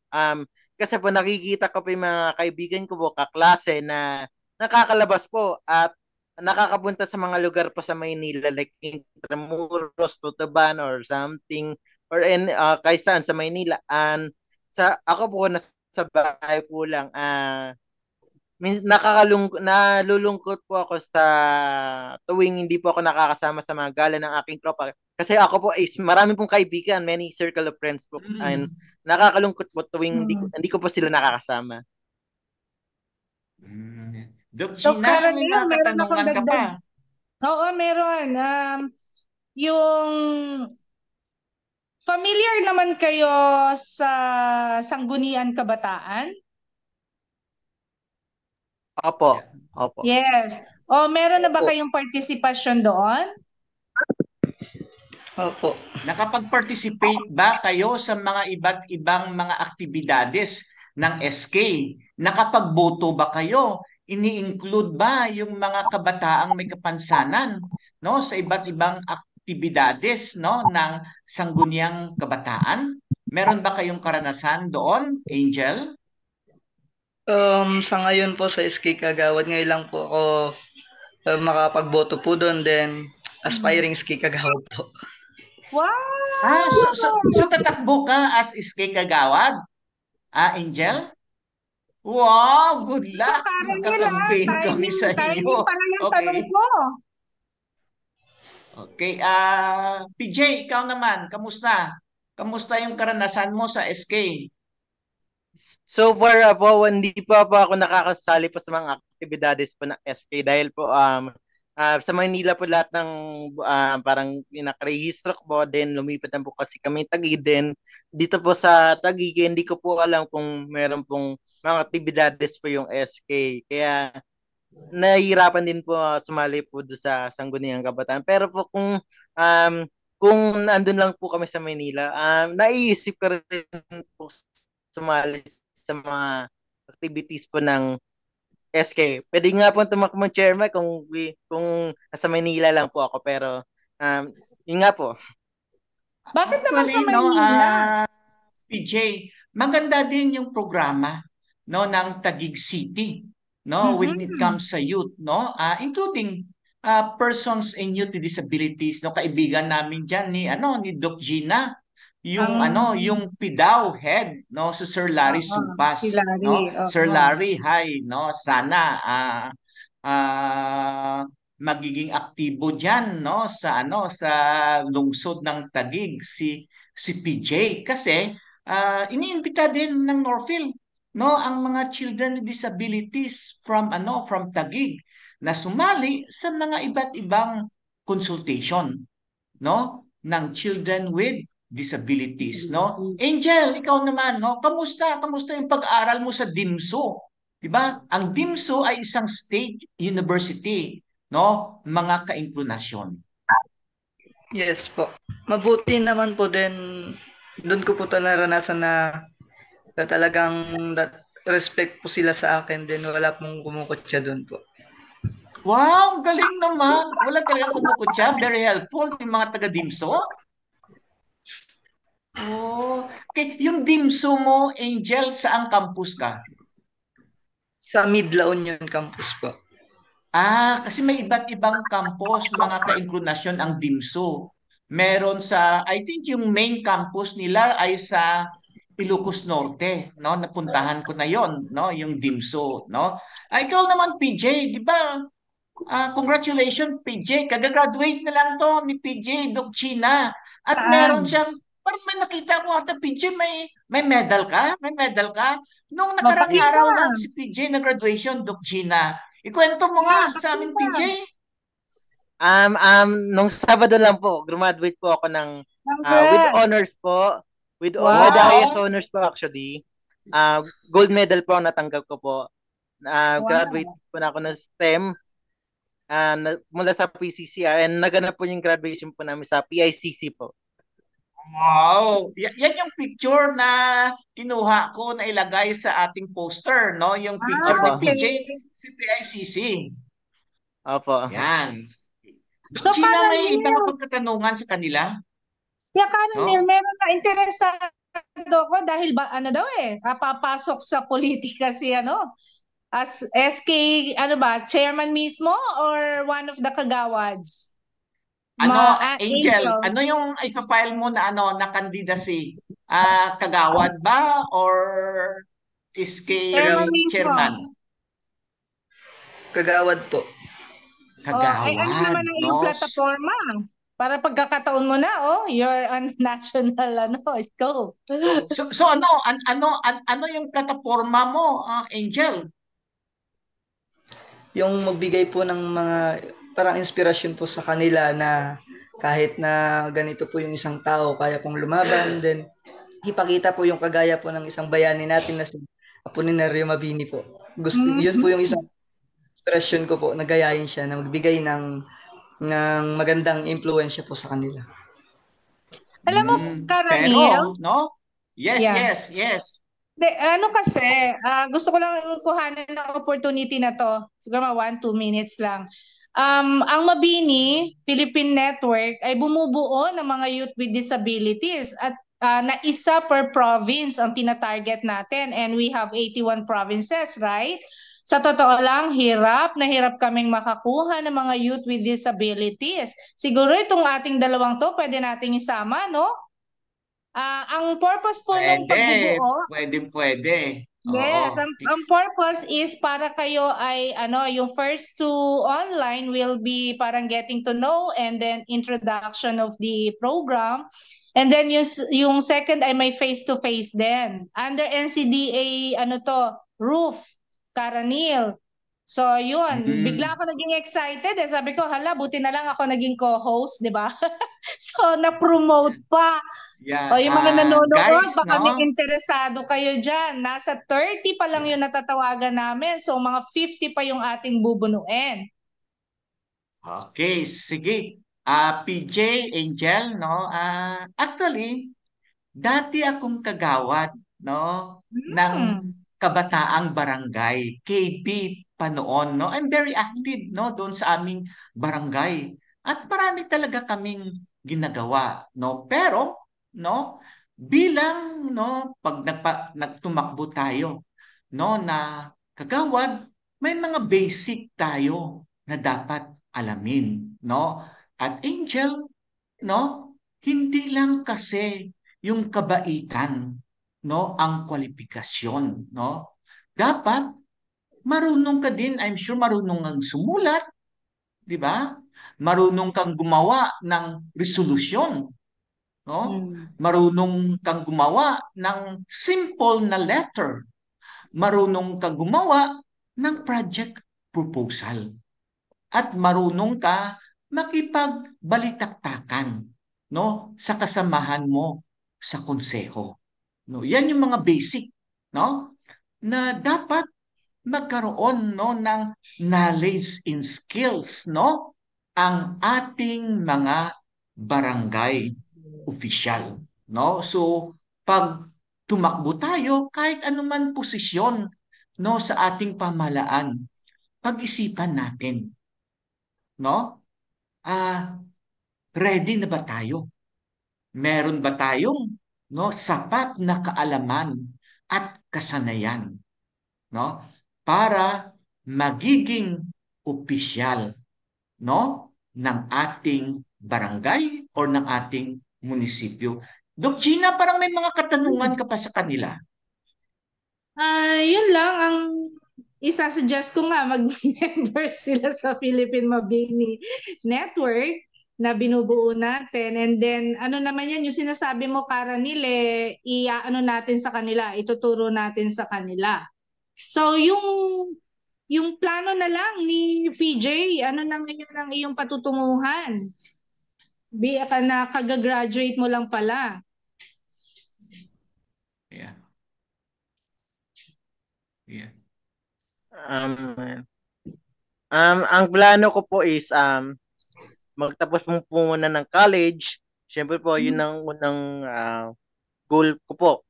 Kasi po nakikita ko po yung mga kaibigan ko po, kaklase na nakakalabas po at nakakapunta sa mga lugar po sa Maynila like Intramuros, Tutuban or something or kahit saan sa Maynila. And ako po nasa bahay po lang. Nalulungkot po ako sa tuwing hindi po ako nakakasama sa mga gala ng aking tropa. Kasi ako po is marami pong kaibigan, many circle of friends po. And nakakalungkot po tuwing hindi ko po sila nakakasama. Doc Gina, may mga katanungan ka pa? Oo, meron. Yung familiar naman kayo sa Sangguniang Kabataan? Opo. Yes. Meron na ba kayong partisipasyon doon? Opo. Nakapag-participate ba kayo sa mga iba't ibang mga aktibidades ng SK? Nakapagboto ba kayo? Ini-include ba yung mga kabataang may kapansanan, no, sa iba't ibang aktibidades, no, ng Sangguniang Kabataan? Meron ba kayong karanasan doon, Angel? Sa ngayon po sa SK Kagawad, ngayon lang po ako makapagboto po doon, then aspiring SK Kagawad po. Wow! So tatakbo ka as SK Kagawad? Angel? Wow, good luck. Karen nila, Magkakampaign kami sa timing iyo. pala yung Okay. tanong ko. Okay, PJ, ikaw naman, kamusta? Kamusta yung karanasan mo sa SK? So far po, hindi pa po ako nakakasali po sa mga aktibidades po ng SK dahil po sa Manila po lahat ng parang pinakarehistro ko po, then lumipat na po kasi kami Taguig din. Dito po sa Taguig, hindi ko po alam kung meron pong mga aktibidades po yung SK. Kaya nahihirapan din po sumali po doon sa Sangguniang Kabataan. Pero po kung nandun lang po kami sa Manila, naiisip ko rin po sumali sa mga activities po ng SK. Pwede nga po tumakbo ng chairman kung nasa Manila lang po ako, pero yun nga po. Bakit naman sa Actually, no, Maynila? PJ, maganda din yung programa, no, ng Taguig City, no, when it comes sa youth, no, including persons in youth with disabilities, no, kaibigan namin diyan ni Doc Gina, yung yung PIDAW head, no, si Sir Larry Supas, si Larry, no. Sir Larry, hi, no, sana magiging aktibo diyan, no, sa sa lungsod ng Taguig si PJ kasi iniimbita din ng Norphil, no, ang mga children with disabilities from Taguig na sumali sa mga iba't ibang consultation, no, ng children with disabilities, no. Angel, ikaw naman, no, kamusta yung pag-aaral mo sa DIMSU? 'Di ba? Ang DIMSU ay isang state university, no, mga kainklinasyon. Yes po. Mabuti naman po din. Doon ko po naranasan na talagang respect po sila sa akin din. Wala pong kumukutya doon po. Wow, galing naman. Wala talagang kumukutya. Very helpful yung mga taga-DIMSU. Oh, okay. Yung DIMSU mo, Angel, saang campus ka? Sa Mid-La Union campus po. Kasi may iba't ibang campus, mga kainklinasyon ang DIMSU. Meron I think yung main campus nila ay sa Ilocos Norte, no? Napuntahan ko na yon, no? Yung DIMSU, no? Ikaw naman, PJ, di ba? Congratulations, PJ. Kagagraduate na lang to ni PJ, Doc China. At meron siyang, parang may nakita ko ata, PJ, may medal ka? May medal ka? Nung nakarang araw lang si PJ na graduation, Doc China. Ikwento mo nga sa amin, PJ. Nung Sabado lang po, graduate po ako ng with honors po. With the highest honors po actually. Gold medal po ang natanggap ko po. Graduate po na ako ng STEM mula sa PCCR and naganap po yung graduation po namin sa PICC po. Wow! Yan yung picture na kinuha ko na ilagay sa ating poster, no? Yung picture ni PJ sa PICC. Opo. Yan. So, Gina, may iba ka pagkatanungan sa kanila? Neil, meron na interesado ko dahil papasok sa politika si as SK, chairman mismo or one of the kagawads? Angel, ano yung i-file mo na na candidacy? Kagawad ba or SK chairman? Kagawad po. Kagawad, ano naman ang iyong plataforma? Para pagkakataon mo na, you're on national scope. So ano yung plataforma mo, Angel? Yung magbigay po ng mga parang inspirasyon po sa kanila na kahit na ganito po yung isang tao, kaya pong lumaban, then ipakita po yung kagaya po ng isang bayani natin na si Apolinario Mabini po. Yun po yung isang inspirasyon ko po, nagayahin siya na magbigay ng magandang impluwensya po sa kanila. Alam mo, Karanil? No? Yes. Kasi, gusto ko lang kuhanan ng opportunity na to. Siguro 1-2 minutes lang. Ang Mabini Philippine Network ay bumubuo ng mga youth with disabilities at na isa per province ang tinatarget natin, and we have 81 provinces, right? Sa totoo lang, hirap na hirap kaming makakuha ng mga youth with disabilities. Siguro itong ating dalawang to, pwede nating isama, no? Ang purpose po ng pagbubuo, Pwede. yes, Oo. ang purpose is para kayo ay yung first two online will be parang getting to know and then introduction of the program. And then yung second ay may face-to-face din. Under NCDA, roof, Karanil. So, yun. Bigla ako naging excited. Sabi ko, hala, buti na lang ako naging co-host, di ba? So, na-promote pa. Yeah. O, yung mga nanonood, Guys, baka may no? interesado kayo dyan. Nasa 30 pa lang yung natatawagan namin. So, mga 50 pa yung ating bubunuin. Okay, sige. PJ, Angel, no? Actually, dati akong kagawad, no? Ng Hmm. Kabataang Barangay, KB pa noon, no? I'm very active, no? Doon sa aming barangay. At marami talaga kaming ginagawa, no? Pero, no? Bilang, no? Pag nagtumakbo tayo, no? Na kagawad, may mga basic tayo na dapat alamin, no? At Angel, no? Hindi lang kasi yung kabaitan, no, ang kwalifikasyon, no? Dapat marunong ka din, I'm sure marunong kang sumulat, 'di ba? Marunong kang gumawa ng resolusyon, no? Marunong kang gumawa ng simple na letter. Marunong kang gumawa ng project proposal. At marunong ka makipagbalitaktakan, no, sa kasamahan mo sa konseho. No, yan yung mga basic, no, na dapat magkaroon, no, ng knowledge and skills, no, ang ating mga barangay official, no. So pag tumakbo tayo kahit anuman posisyon, no, sa ating pamahalaan, pag-isipan natin, no? Ready na ba tayo? Meron ba tayong, no, sapat na kaalaman at kasanayan, no, para magiging opisyal, no, ng ating barangay or ng ating munisipyo? Doc Gina, parang may mga katanungan ka pa sa kanila. Yun lang ang isa-suggest ko nga mag-member sila sa Philippine Mabini Network na binubuo natin. And then, ano naman yan, yung sinasabi mo, Karanil, i-ano natin sa kanila, ituturo natin sa kanila. So, yung plano na lang ni PJ, ano na ngayon ang iyong patutunguhan? Ka na kagagraduate mo lang pala. Yeah. Yeah. Ang plano ko po is magtapos mo po muna ng college. Siyempre po, yun ang unang goal ko po.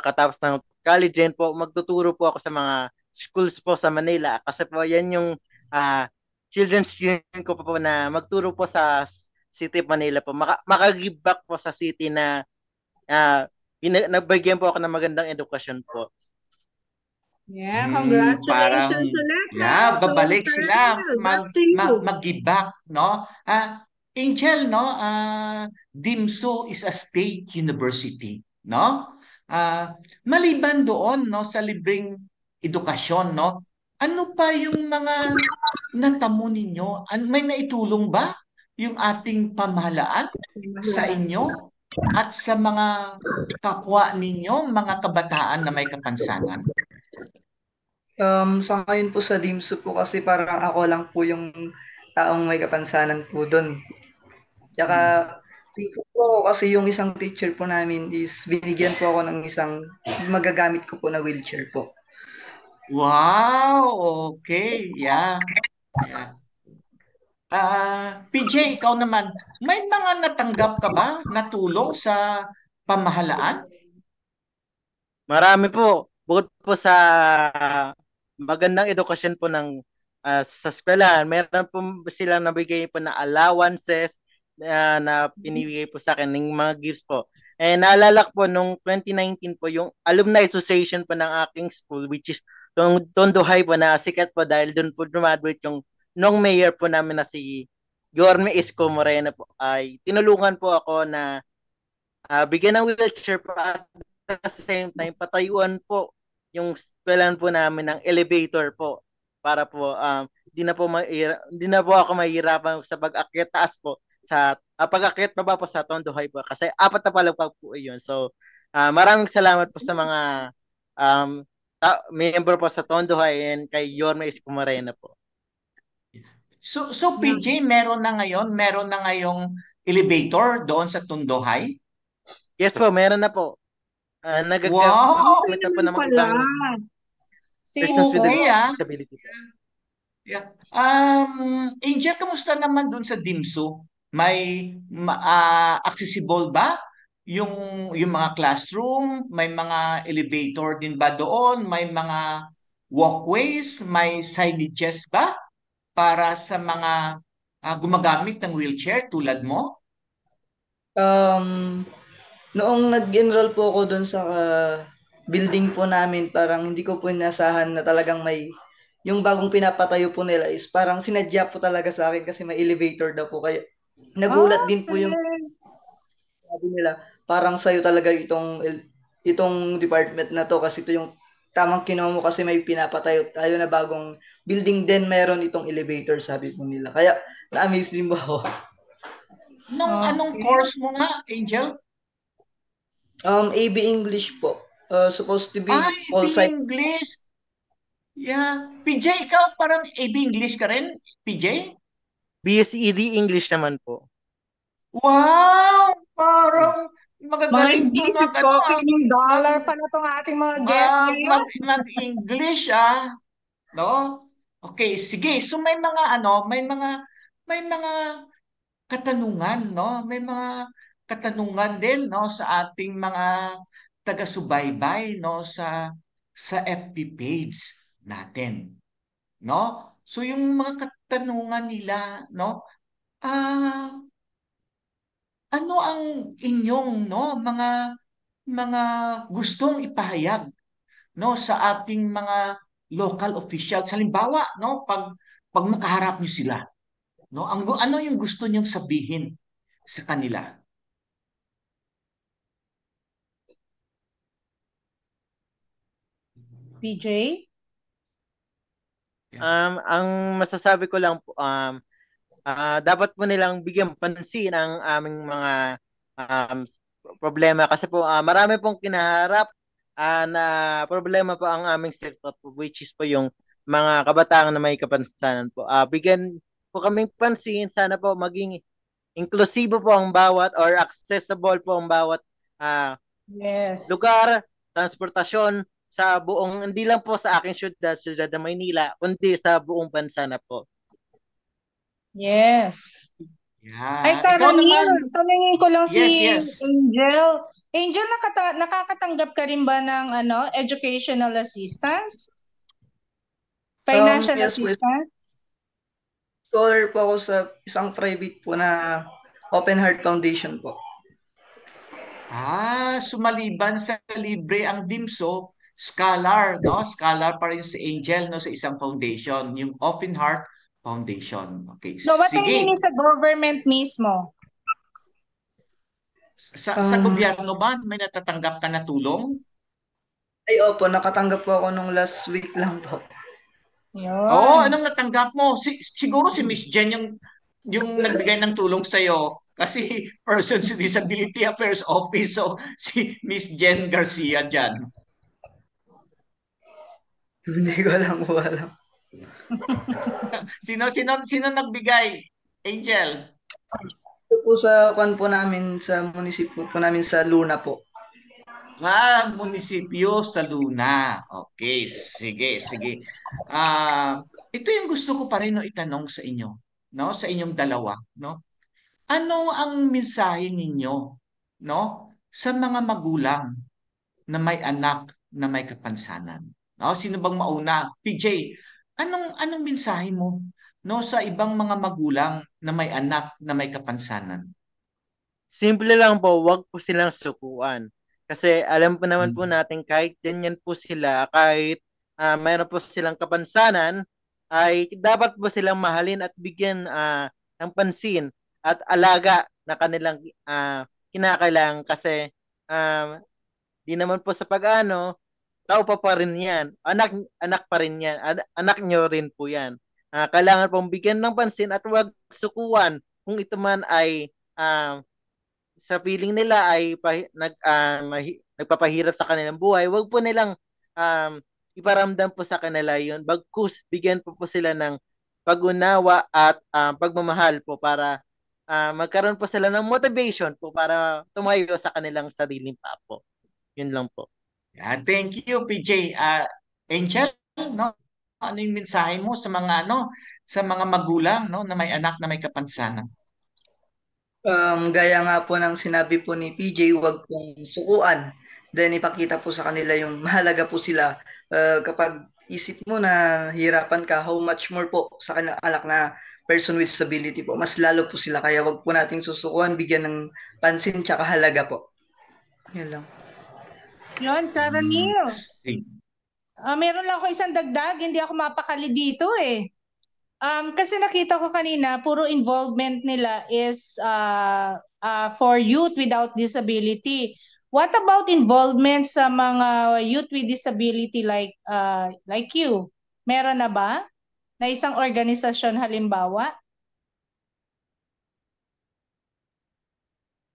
Katapos ng college, din po, magtuturo po ako sa mga schools po sa Manila. Kasi po, yan yung children's union ko po na magturo po sa City of Manila po. Makagive back po sa city na nagbigyan po ako ng magandang edukasyon po. Yeah, congratulations ulit. Yeah, babalik sila mag-give back, no? Angel, no? DIMSU is a state university, no? Maliban doon, no, sa libreng edukasyon, no? Ano pa yung mga natamo ninyo? May naitulong ba yung ating pamahalaan sa inyo at sa mga kapwa ninyo, mga kabataan na may kapansanan? Sa ngayon po sa DIMSU po kasi parang ako lang po yung taong may kapansanan po doon. Tsaka po kasi yung isang teacher po namin is binigyan po ako ng isang magagamit ko po na wheelchair po. Wow, okay. Yeah. PJ, ikaw naman, may mga natanggap ka ba na tulong sa pamahalaan? Marami po. Bukod po sa magandang edukasyon po ng sa eskwelahan, meron po silang nabigay po na allowances na pinibigay po sa akin ng mga gifts po. And naalala ko po nung 2019 po yung Alumni Association po ng aking school, which is Tondo High po, na sikat po dahil doon po dumaduate yung nung mayor po namin na si Yorme Isko Moreno po, ay tinulungan po ako na bigyan ng wheelchair po at the same time patayuan po yung eskwelahan po namin ng elevator po para po hindi na po ako mahirapan sa pag-akyat taas po sa pag-akyat pa ba po sa Tondo High po kasi apat na palapag po yun. So maraming salamat po sa mga member po sa Tondo High and kay Yorme Isko Moreno po. So PJ, meron na ngayong elevator doon sa Tondo High? Yes po, meron na po. Wow! Nagagamit na po ng mga Pala. ibang persons with disability. Yeah. Angel, kamusta naman dun sa DIMSU? May accessible ba yung mga classroom? May mga elevator din ba doon? May mga walkways? May signages ba para sa mga gumagamit ng wheelchair tulad mo? Noong nag-enroll po ako doon sa building po namin, parang hindi ko po inasahan na talagang may yung bagong pinapatayo po nila is parang sinadya po talaga sa akin kasi may elevator daw po. Kaya nagulat din po yung sabi nila, parang sa'yo talaga itong department na to kasi ito yung tamang kinuha mo kasi may pinapatayo tayo na bagong building din meron itong elevator, sabi po nila. Kaya na-amaze din po ako. Anong course mo nga, Angel? AB English po. Supposed to be AB English. Yeah. PJ, ikaw parang AB English ka rin, PJ? BSED English naman po. Wow! Parang magagaling to $1 pa na itong ating mga guests ngayon. Mag-English, no? Okay, sige. So may mga may mga katanungan, no? May mga katanungan din, no, sa ating mga taga-subaybay, no, sa FB page natin, no? So yung mga katanungan nila, no, ano ang inyong, no, mga gustong ipahayag, no, sa ating mga local officials? Halimbawa, no, pag makaharap niyo sila, no, ano yung gusto niyong sabihin sa kanila? PJ? Ang masasabi ko lang po, dapat po nilang bigyan pansin ang aming mga problema kasi po marami pong kinaharap na problema po ang aming sector po, which is po yung mga kabataan na may kapansanan po. Bigyan po kaming pansin, sana po maging inklusibo po ang bawat or accessible po ang bawat lugar, transportasyon sa buong, hindi lang po sa aking syudad ng Maynila, kundi sa buong bansa na po. Yes. Yeah. Ay, tanungin ko lang si Angel. Angel, nakakatanggap ka rin ba ng educational assistance? Financial assistance? Scholar po ako sa isang private po na Open Heart Foundation po. Sumaliban sa libre ang DIMSO, scholar, no? Scholar pa rin si Angel, no, sa isang foundation, yung Open Heart Foundation. Okay, so, what sige. Ang sa government mismo? Sa gobyerno ba may natatanggap ka na tulong? Ay, opo, nakatanggap po ako nung last week lang po. Anong natanggap mo? Siguro si Miss Jen yung nagbigay ng tulong sa'yo. Kasi Persons with Disability Affairs Office, so si Miss Jen Garcia dyan. Hindi ko alam po alam. Sino nagbigay? Angel? Ito po sa po namin, sa munisipyo po namin sa Luna po. Munisipyo sa Luna. Okay, sige. Ito yung gusto ko pa rin itanong sa inyo, no? Sa inyong dalawa, no? Ano ang mensahe ninyo, no, sa mga magulang na may anak na may kapansanan? No? Sino bang mauna? PJ, anong mensahe mo no sa ibang mga magulang na may anak na may kapansanan? Simple lang po, wag po silang sukuan. Kasi alam po naman po Mm. natin kahit ganyan po sila, kahit mayroon po silang kapansanan, ay dapat po silang mahalin at bigyan ng pansin at alaga na kanilang kinakailangan kasi ah, di naman po sa pag-ano, tao pa rin yan. Anak pa rin yan. Anak nyo rin po yan. Kailangan pong bigyan ng pansin at huwag sukuan kung ito man ay sa feeling nila ay nagpapahirap sa kanilang buhay. Huwag po nilang um, iparamdam po sa kanila yun. Bagkus, bigyan po sila ng pag-unawa at pagmamahal po para magkaroon po sila ng motivation po para tumayo sa kanilang sariling paa po. Yun lang po. Yeah, thank you, PJ. Angel, no? Ano yung mensahe mo sa mga sa mga magulang no na may anak na may kapansanan? Gaya nga po ng sinabi po ni PJ, wag pong sukuan. Then ipakita po sa kanila yung mahalaga po sila. Kapag isip mo na hirapan ka, how much more po sa kanilang anak na person with disability po. Mas lalo po sila. Kaya wag po nating susukuan, bigyan ng pansin tsaka halaga po. Yun lang. Yun, Karanil. Sige. Meron lang ako isang dagdag, hindi ako mapakali dito eh. Kasi nakita ko kanina, puro involvement nila is for youth without disability. What about involvement sa mga youth with disability like you? Meron na ba? Na isang organisasyon halimbawa?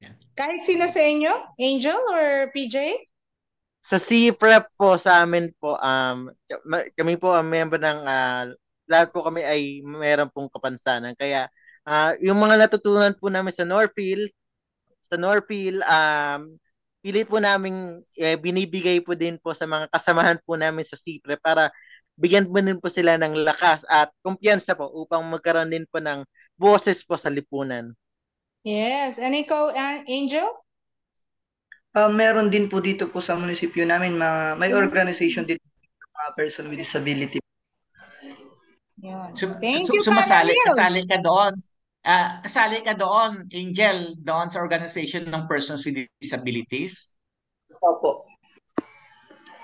Yeah. Kahit sino sa inyo? Angel or PJ? Sa C-Prep po sa amin po, kami po ang member ng, lahat po kami ay meron pong kapansanan. Kaya yung mga natutunan po namin sa Norfield, pili po namin, binibigay po din po sa mga kasamahan po namin sa C-Prep para bigyan po din po sila ng lakas at kumpiyansa po upang magkaroon din po ng boses po sa lipunan. Yes. And ikaw, Angel? Meron din po dito po sa munisipyo namin, may organization din mga person with disability. Yeah. So, Thank you, kasali Karanil. ka doon. Kasali ka doon, Angel, doon sa organization ng persons with disabilities. Opo.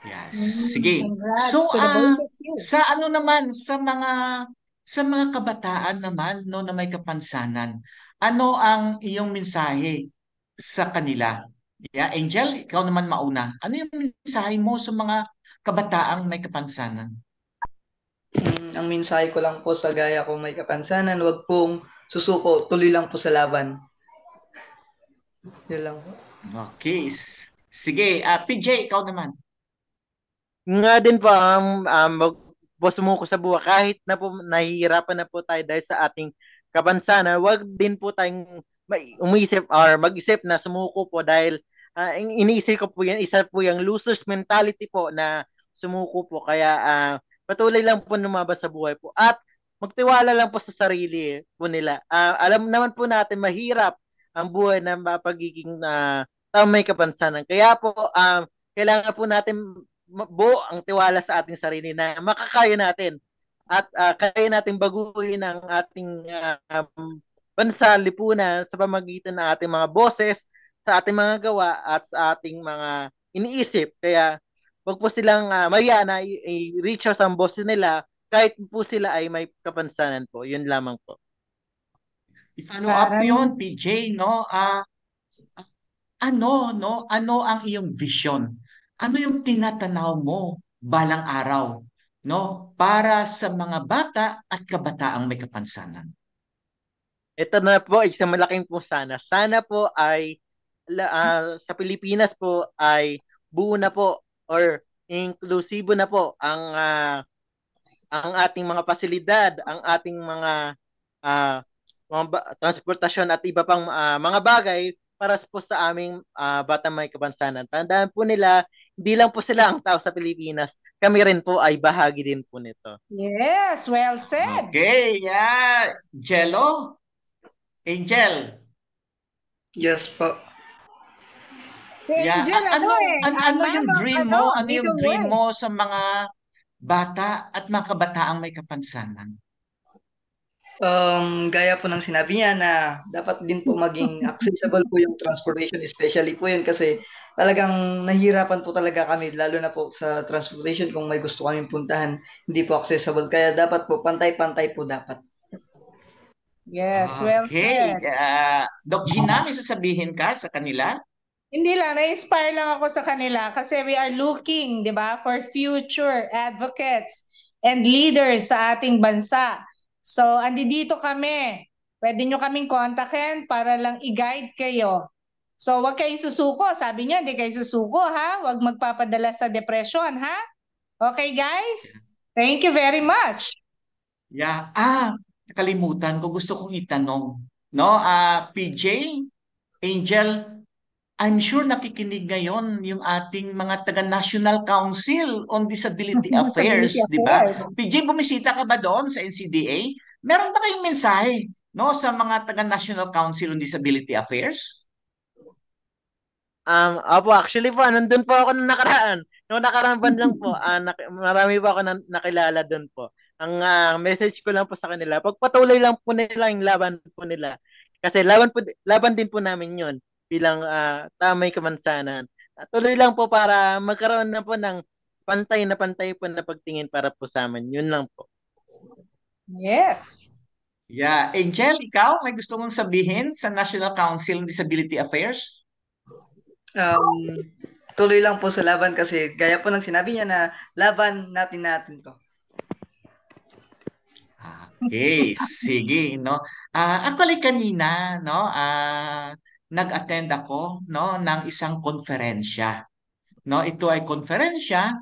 Yes. Sige. Congrats So, to the both of you. sa ano naman sa mga kabataan naman no na may kapansanan, ano ang iyong mensahe sa kanila? Yeah, Angel, ikaw naman mauna. Ano yung mensahe mo sa mga kabataang may kapansanan? Ang mensahe ko lang po sa gaya kong may kapansanan, wag pong susuko, tuloy lang po sa laban. Yun lang po. Okay. Sige, PJ, ikaw naman. Nga din po sumuko sa buhay kahit na po nahihirapan na po tayo dahil sa ating kapansanan, wag din po tayong umisip or mag-isip na sumuko po dahil iniisip ko po yan, isa po yung losers mentality po na sumuko po. Kaya patuloy lang po lumabas sa buhay po at magtiwala lang po sa sarili po nila. Alam naman po natin mahirap ang buhay ng pagiging taong may kapansanan. Kaya po kailangan po natin buo ang tiwala sa ating sarili na makakaya natin at kaya natin baguhin ang ating bansa, lipunan sa pamamagitan ng ating mga boses, sa ating mga gawa at sa ating mga iniisip. Kaya wag po silang maya na i-reach out ang boses nila kahit po sila ay may kapansanan po. Yun lamang po. I-follow up ko yun, PJ, no? Ano ang iyong vision? Ano yung tinatanaw mo balang araw, no? Para sa mga bata at kabataang may kapansanan. Ito na po, isang malaking po sana. Sana po ay sa Pilipinas po ay buo na po or inklusibo na po ang ating mga pasilidad, ang ating mga transportasyon at iba pang mga bagay para po sa aming batang may kapansanan. Tandaan po nila, hindi lang po sila ang tao sa Pilipinas, kami rin po ay bahagi din po nito. Yes, well said. Okay, yeah. Jello? Angel? Yes po. Yeah. Angel, ano yung dream mo? Ano yung dream mo sa mga bata at mga kabataang may kapansanan? Gaya po ng sinabi niya na dapat din po maging accessible po yung transportation, especially po yun kasi talagang nahihirapan po talaga kami, lalo na po sa transportation kung may gusto kaming puntahan, hindi po accessible. Kaya dapat po pantay-pantay po dapat. Yes, well Okay. said. Doc Gina, may sasabihin ka sa kanila? Hindi lang, na-inspire lang ako sa kanila kasi we are looking, di ba, for future advocates and leaders sa ating bansa. So, andito kami. Pwede nyo kaming kontakin para lang i-guide kayo. So, wag kayong susuko. Sabi nyo, hindi kayo susuko, ha? Wag magpapadala sa depression, ha? Okay, guys? Thank you very much. Yeah. Nakalimutan ko. Gusto kong itanong. No, PJ, Angel, I'm sure nakikinig ngayon yung ating mga taga-National Council on Disability Affairs, Disability di ba? affairs. PJ, bumisita ka ba doon sa NCDA? Meron ba kayong mensahe, no, sa mga taga-National Council on Disability Affairs? Opo, actually po, nandun po ako nung nakaraan. Nung nakaraan ban lang po, marami po ako nakilala doon po. Ang message ko lang po sa kanila, pagpatuloy lang po nila yung laban po nila. Kasi laban din po namin yun bilang tamay kamansanan. Tuloy lang po para magkaroon na po ng pantay po na pagtingin para po sa amin. Yun lang po. Yes. Yeah. Angel, ikaw, may gusto mong sabihin sa National Council on Disability Affairs? Tuloy lang po sa laban kasi gaya po ng sinabi niya na laban natin to. Okay, sige, no. Actually kanina, no, nag-attend ako, no, ng isang konferensya. No, ito ay konferensya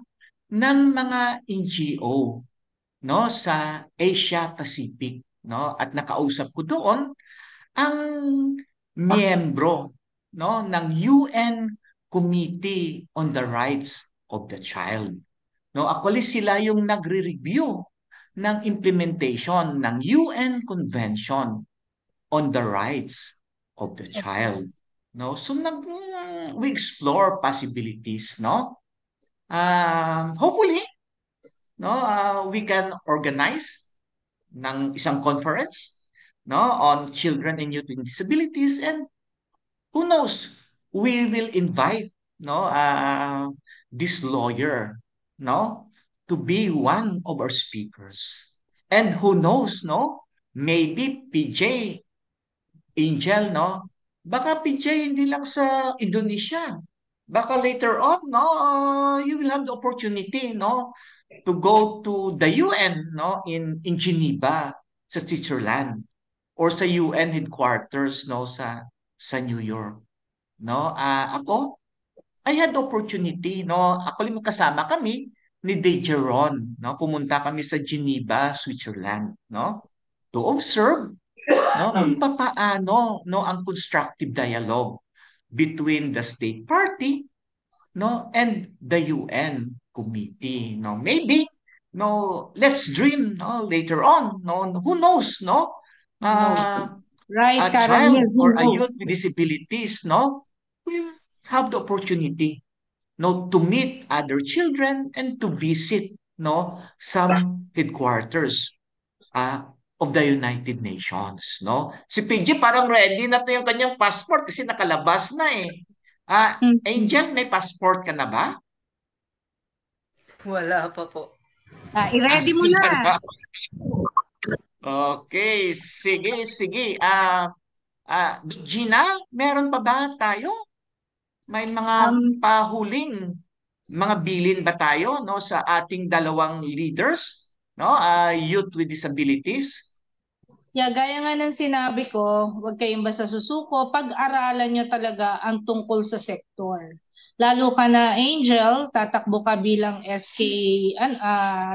ng mga NGO, no, sa Asia Pacific, no, at nakausap ko doon ang miyembro, no, ng UN Committee on the Rights of the Child. No, actually sila yung nagre-review ng implementation ng UN Convention on the Rights of the Child. No, so we explore possibilities, no. Hopefully, no, we can organize ng isang conference, no, on children and youth with disabilities, and who knows, we will invite, no, this lawyer, no, to be one of our speakers. And who knows, no, maybe PJ, Angel, no, baka PJ hindi lang sa Indonesia. Baka later on, no, you will have the opportunity, no, to go to the UN, no, in Geneva, sa Switzerland, or sa UN headquarters, no, sa New York. No, ako, I had the opportunity, no, ako rin kasama kami ni Dejeron, no, pumunta kami sa Geneva, Switzerland, no, to observe, no, kung papaano, no, ang constructive dialogue between the state party, no, and the UN committee, no. Maybe, no, let's dream, no, later on, no, who knows, no, Right, a Karen, child who or a knows? youth with disabilities, no, will have the opportunity, no, to meet other children and to visit, no, some headquarters of the United Nations, no. Si PG parang ready na to yung kanyang passport kasi nakalabas na eh. Angel, may passport ka na ba? Wala pa po. I-ready mo Wala na. na. Okay, sige. Gina, meron pa ba tayo? May mga pahuling mga bilin ba tayo, no, sa ating dalawang leaders, no, youth with disabilities? Yeah, gaya nga ng sinabi ko, huwag kayong basta susuko, pag-aralan nyo talaga ang tungkol sa sektor. Lalo ka na, Angel, tatakbo ka bilang SK,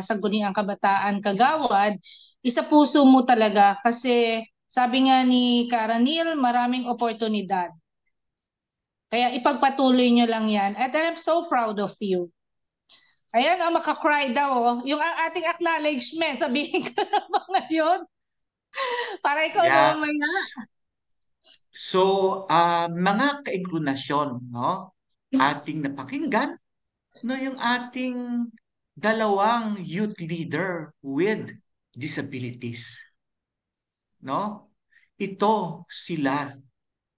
Sangguniang Kabataan Kagawad, isa puso mo talaga kasi sabi nga ni Karanil, maraming oportunidad. Kaya ipagpatuloy nyo lang yan. At I'm so proud of you. Ayan, makakry daw. Yung ating acknowledgement, sabihin ko na ba ngayon? Para ikaw Yeah. mamaya. So, mga kainklinasyon, no, ating napakinggan, no, yung ating 2 youth leader with disabilities. No? Ito sila.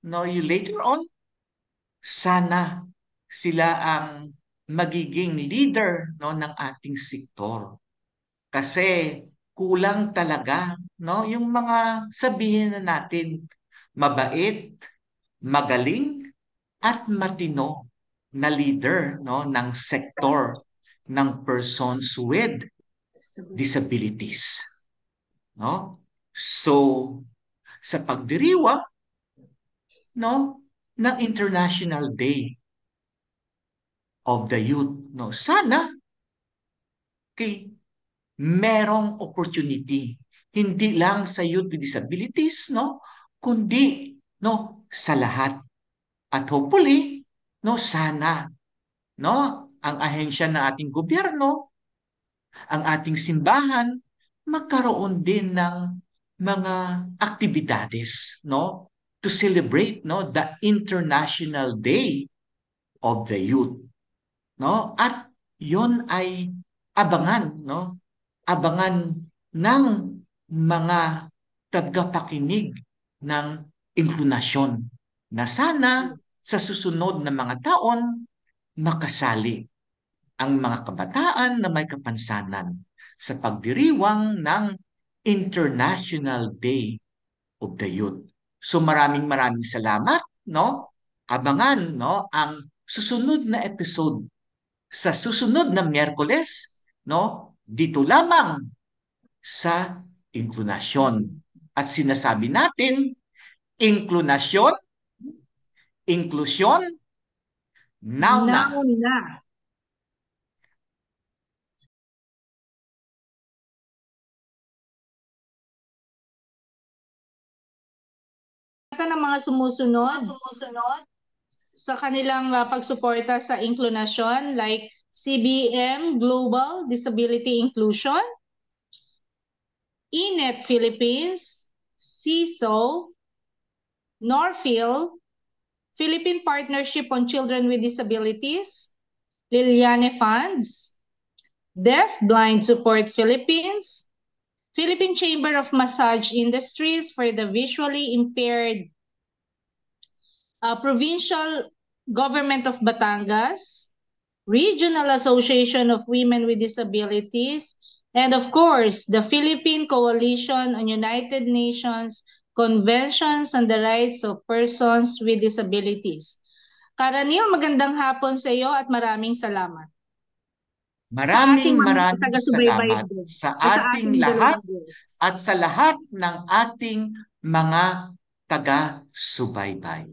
No, later on, sana sila ang magiging leader, no, ng ating sektor. Kasi kulang talaga, no, yung mga sabihin na natin mabait, magaling at matino na leader, no, ng sektor ng persons with disabilities. No? So, sa pagdiriwang, no, ng International Day of the Youth, no, sana merong opportunity hindi lang sa youth with disabilities, no, kundi, no, sa lahat. At hopefully, no, sana, no, ang ahensya ng ating gobyerno, ang ating simbahan, magkaroon din ng mga aktibidades, no, to celebrate, no, the International Day of the Youth, no? At 'yon ay abangan, no? Abangan ng mga tagapakinig ng inklusyon na sana sa susunod na mga taon makasali ang mga kabataan na may kapansanan sa pagdiriwang ng International Day of the Youth. So maraming salamat, no? Abangan, no, ang susunod na episode sa susunod na Miyerkules, no? Dito lamang sa inklusyon. At sinasabi natin, inklusyon, inklusyon, now na. Now na. Ng mga sumusunod sa kanilang pagsuporta sa inklusyon like CBM Global Disability Inclusion, INET Philippines, CISO, Norphil, Philippine Partnership on Children with Disabilities, Liliane Funds, Deaf Blind Support Philippines, Philippine Chamber of Massage Industries for the Visually Impaired, Provincial Government of Batangas, Regional Association of Women with Disabilities, and of course, the Philippine Coalition on United Nations Conventions on the Rights of Persons with Disabilities. Karanil, magandang hapon sa iyo at maraming salamat. Maraming salamat sa ating lahat at sa lahat ng ating mga taga-subaybay.